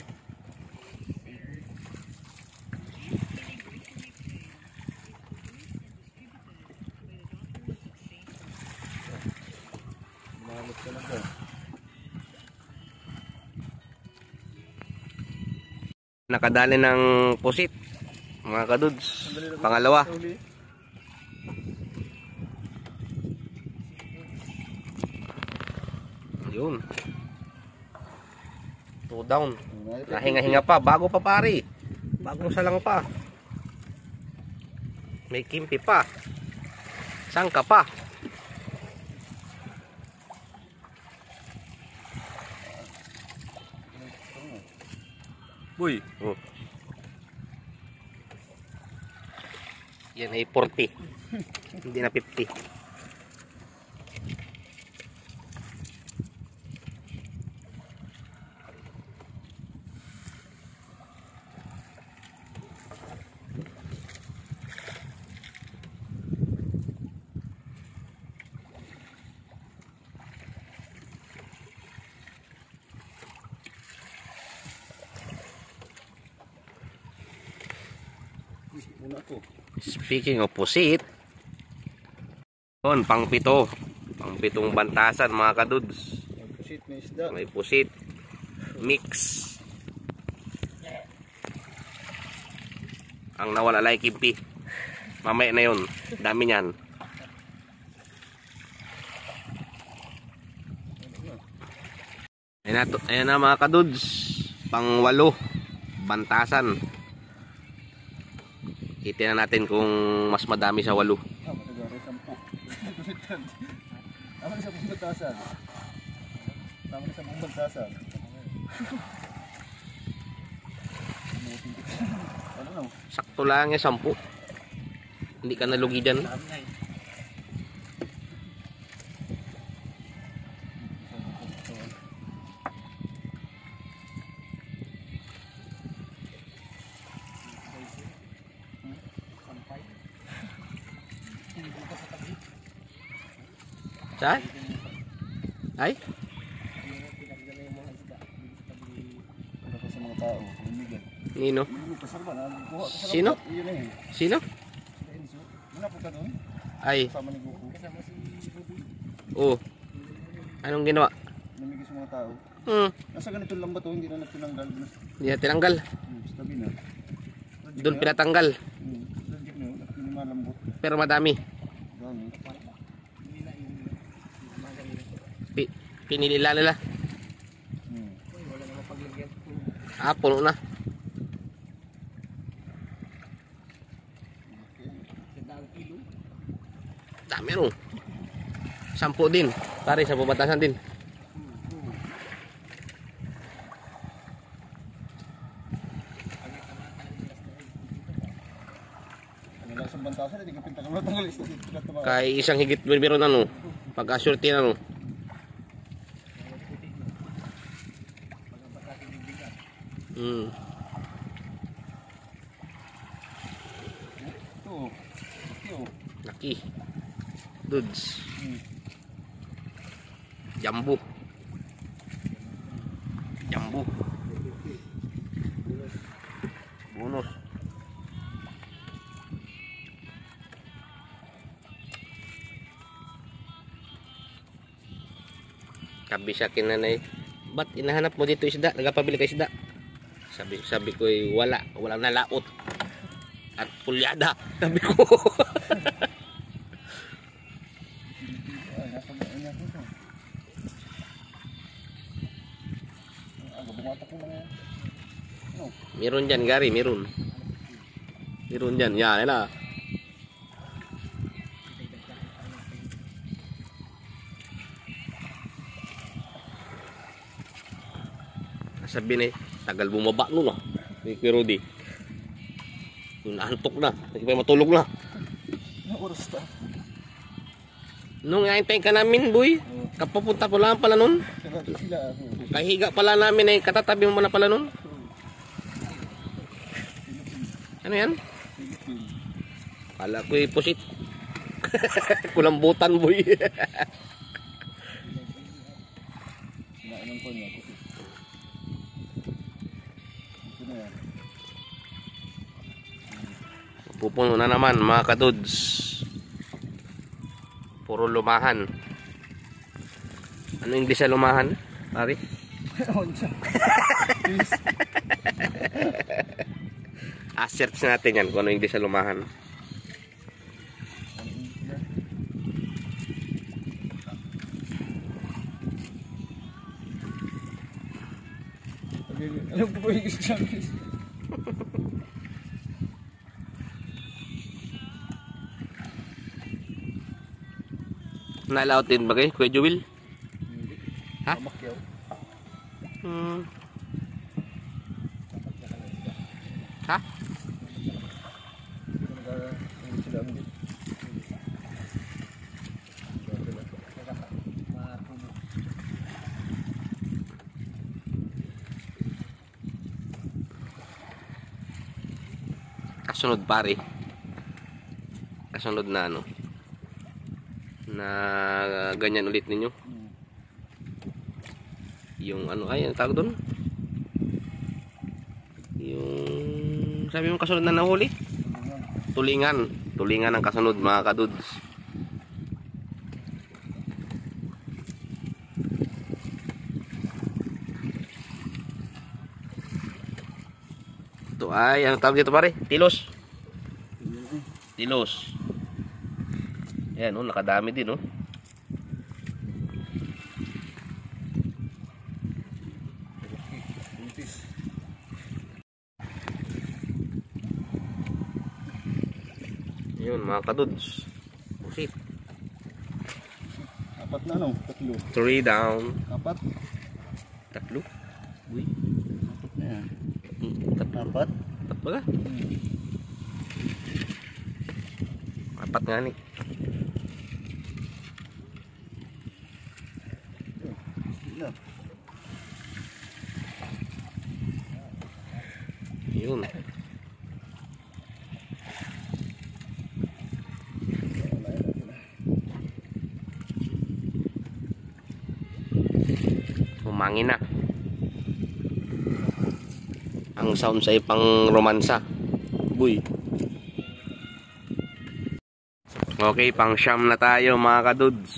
Mahalos ka lang doon. Nakadali ng pusit, mga kadudes. Pangalawa. Yun. 2 down. Nahinga-hinga pa. Bago pa pare. Bagong salang pa. May kimpi pa. Sangka pa. Uy. Oh. Yan ay 40. Hindi na 50. Speaking of pusit, yun, pang-pito. Pang-pitong bantasan, mga kadudes. May pusit. Mix. Ang nawala lay kimpi. Mamaya na yun. Dami niyan. Ayan na mga kadudes. Pang-8 bantasan. Titingnan natin kung mas madami sa 8. Tama na sa bantasan. Tama na sa bantasan. Sakto lang yung 10. Hindi ka nalugi dyan. Saan? Ay? Sa mga tao, Nino? Sino? Sino? Ay. Oh. Anong ginawa? Namigay sa mga tao. Nasa ganito lang ba ito? Hindi na tinanggal. Hindi na tinanggal. Sabi na. Doon pinatanggal. Pero madami. Pinilila nila. Ah, puno na. Dami rin. 10 din. Pare, 10 batasan din. Kay isang higit meron ano. Pag-asurti na no. Laki. Dudes. Jambu. Jambu. Bonus. Kabisakin na na eh. Ba't inahanap mo dito isda? Nagpabili ka isda? Sabi ko eh, wala na laot at pulyada. Sabi ko. Meron dyan, Gary, meron. Meron dyan, yan, yan na. Sabi na tagal bumaba nun ah. Kuya Rudy. Naantok na. Hindi pa matulog na. Oras ta. Nung ngayon ka namin, boy. Kapapunta pala pala nun. Kahiga pala namin eh. Katatabi mo na pala nun. Ano yan? Kala ko pusit. Kulambutan, boy. Sinainan ko niya. Ito na yan. Pupuno na naman mga kadudes. Puro lumahan. Ano yung sa lumahan? Pari? Search natin yan kung ano yung sa lumahan. Alam ko po yung isang Nalaot din ba kayo, Kuya Jewel? Ha? Ha? Kasunod pare. Kasunod na ano. Na ganyan ulit ninyo. Yung ano ay ang tawag doon? Yung sabi mo kasunod na nahuli? Tulingan. Tulingan ang kasunod mga kadudes. Ito ay ano tawag dito pare? Tilos. Tilos. Ayan, oh, nakadami din, oh. Yun, mga kadudes. Pusit. Apat na, no? Tatlo. 3 down. Apat? Tatlo? Uy. Apat na yan. Apat? Apat ba ka? Apat nga ni. Yun. Humangin na. Ang sound sa ipang romansa. Buy. Okay, pang siyam na tayo mga kadudes.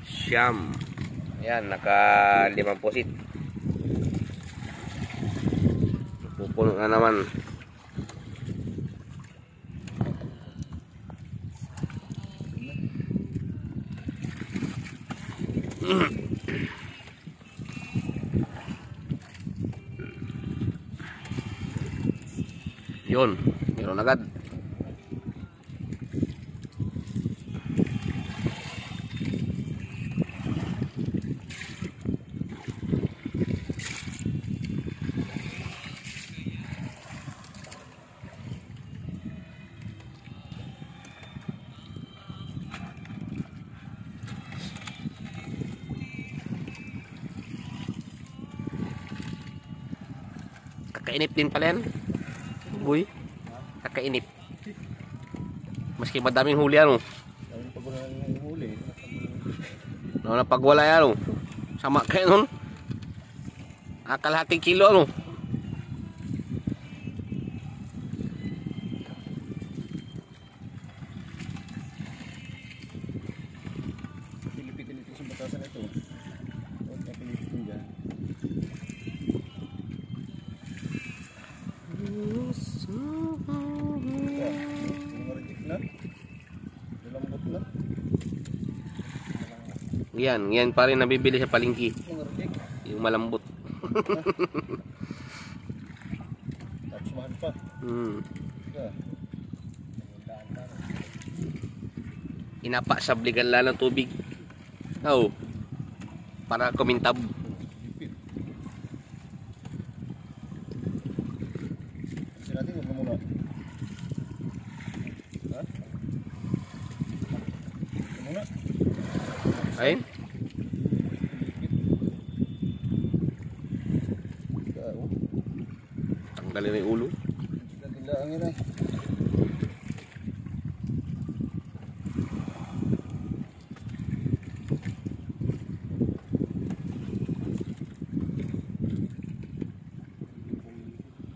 Siyam. Ayan, naka 5 pusit. Pupuno na naman. Yun, meron agad. Kakainip din pala yan. Boy. Kakainip. Maski madaming huli ano. No, napagwala yan ano. Sama kayo nun. Kalahating kilo ano. Pilipitin ito sa batasan ito. Huwag na pilipitin dyan. Yan pa rin nabibili sa palengke. Yung malambot. Inapa sa bligan lang ng tubig. Oh. Para kumintab. Kasi natin huwag muna. Ha? Muna. Ayun. Tanggalin na yung ulo. Ang yun ay.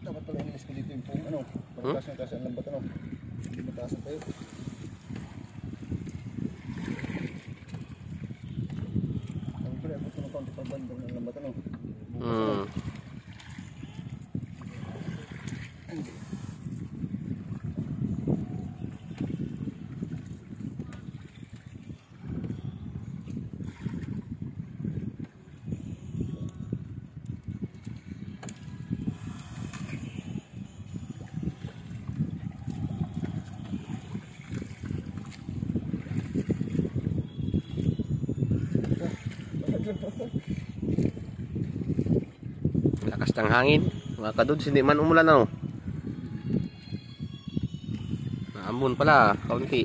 Dapat pala inilis ko dito yung pong ano. Pagkakas ang lambat ano. Hindi mataasan tayo. Ang pala ako ng konti pagbandong ng lambat ano. Lakas ng hangin. Mga kadudes, hindi man umulan ano. Naambon pala, kaunti.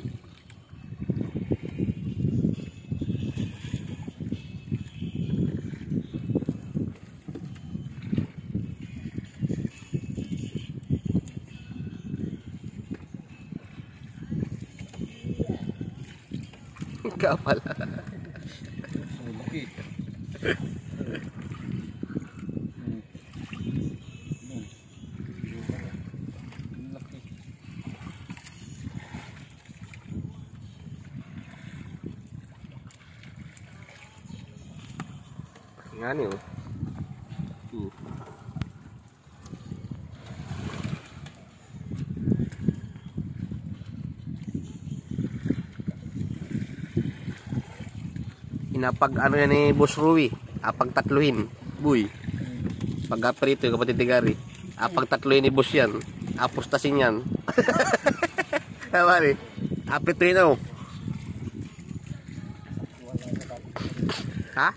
Ikaw pala. Nga niyo. Inapag ano yan ni Boss Rui, apag tatluhin, buy. Pag aprito yung kapatid Tigari, apag tatluhin ni Boss yan, apostasin yan. Tama rin, aprituhin ako. Ha?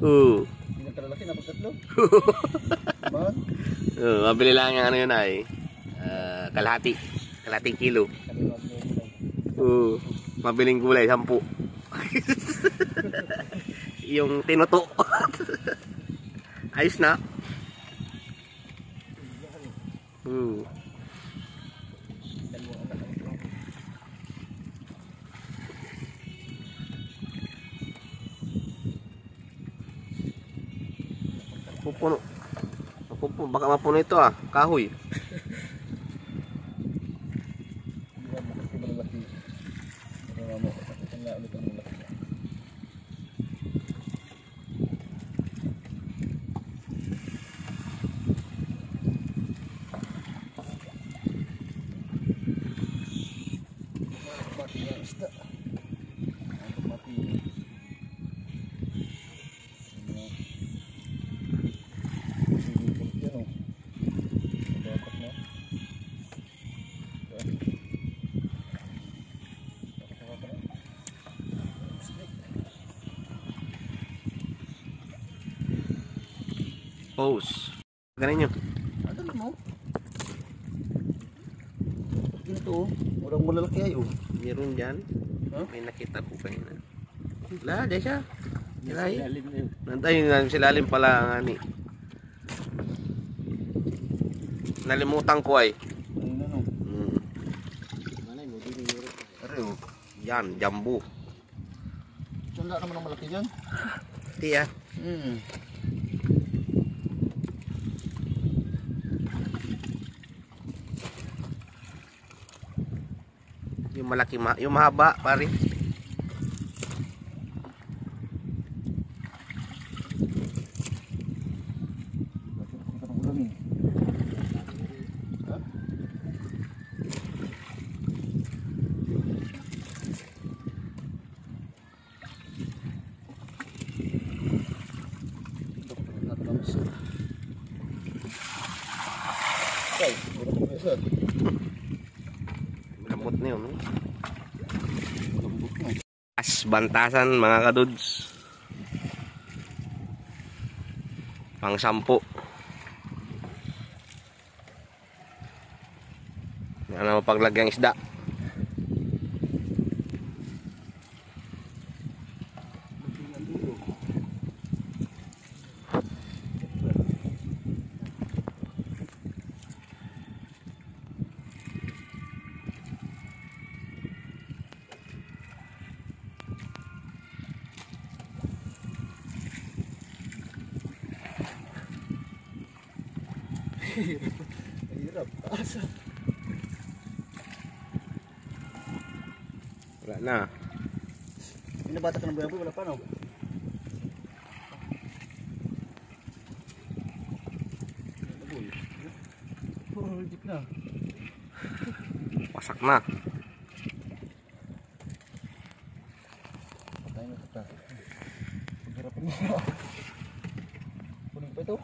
Oo. Pinagkalaki na pagkatlo? Mabili lang yung ano yun ay, kalahating kilo. Mabiling gulay, 10. Yung tinuto. Ayos na. Pupuno. Baka mapuno ito kahoy. Pose. Ganin nyo. Ano mo? Ito, orang malalaki ayo. Meron dyan. May nakita ko kanina. Wala, dyan siya. Nantay yung silalim pala ang ani. Nalimutan ko ay. Yan, jambu. Sanda naman ang malaki yan. Tiya. Yung malaki, yung mahaba, pare. Okay, Lambot na yun. Bantasan mga kadudes. Pang 10. Ano paglagyan isda. Hirap. Asa. Wala na. Pinabata ka ng bayaboy, wala pa no? Oh, jeep na. Wasak na. Patay na kita. Hirap mo. Kunin pa ito?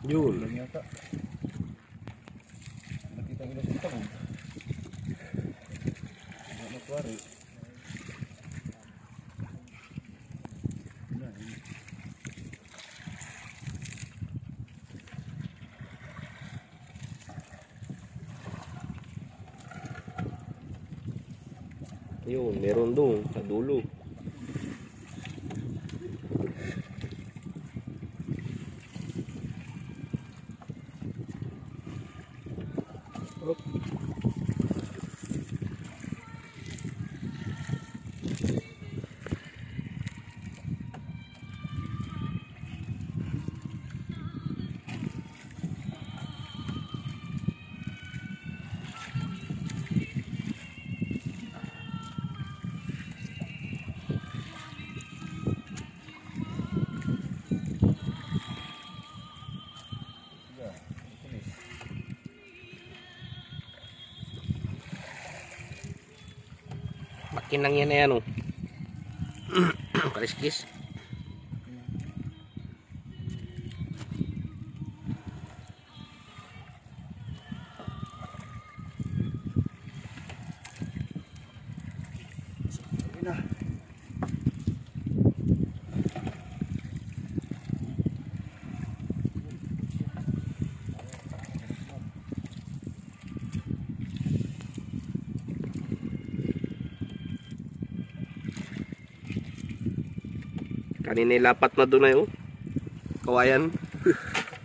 Yun. Nakita ang ilas kita mo. Nakwari. Yun, meron doon sa dulo. Makin lang yan na yan, oh. Kaliskis. Kanina lapat na doon na yun. Kawayan.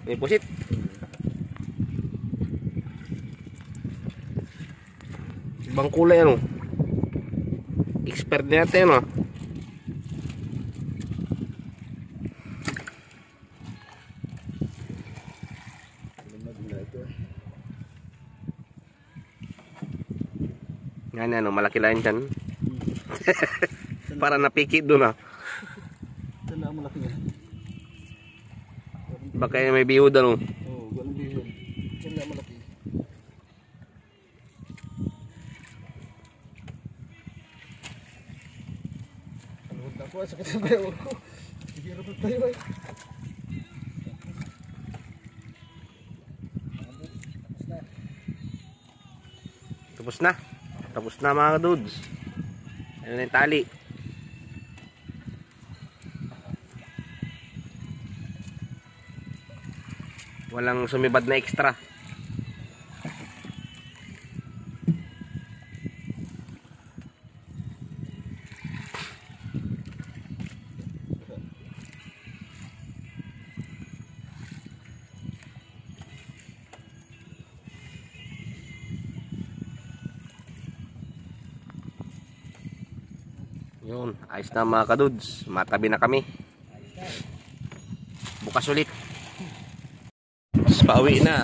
May pusit. Ibang kulay ano. Expert na natin ano. Yan ano, malaki lang dyan. Para napikit doon ah. Malaki niya. Baka may bihod ano. Oo, walang bihod. Diyan na malaki. Aluhod na ako, sakit ang bayo ko. Hirap na tayo ay. Tapos na. Tapos na mga dudes. Ano na yung tali. Walang sumibad na extra. Yun, ayos na mga kadudes. Matabi na kami. Bukas ulit. Pauwi na.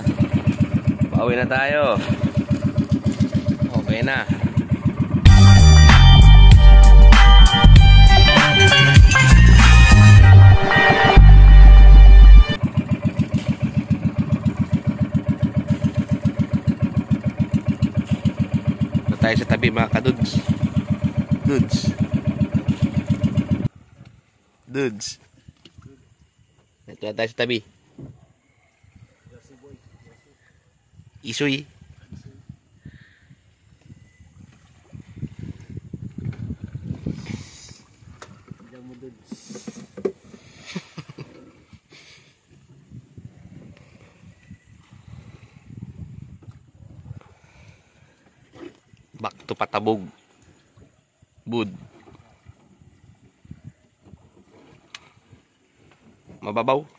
Pauwi na tayo. Okay na. Ito tayo sa tabi mga kadudes. Dudes. Ito na tayo sa tabi. Isoy. Back to Patabog. Bud. Mababaw.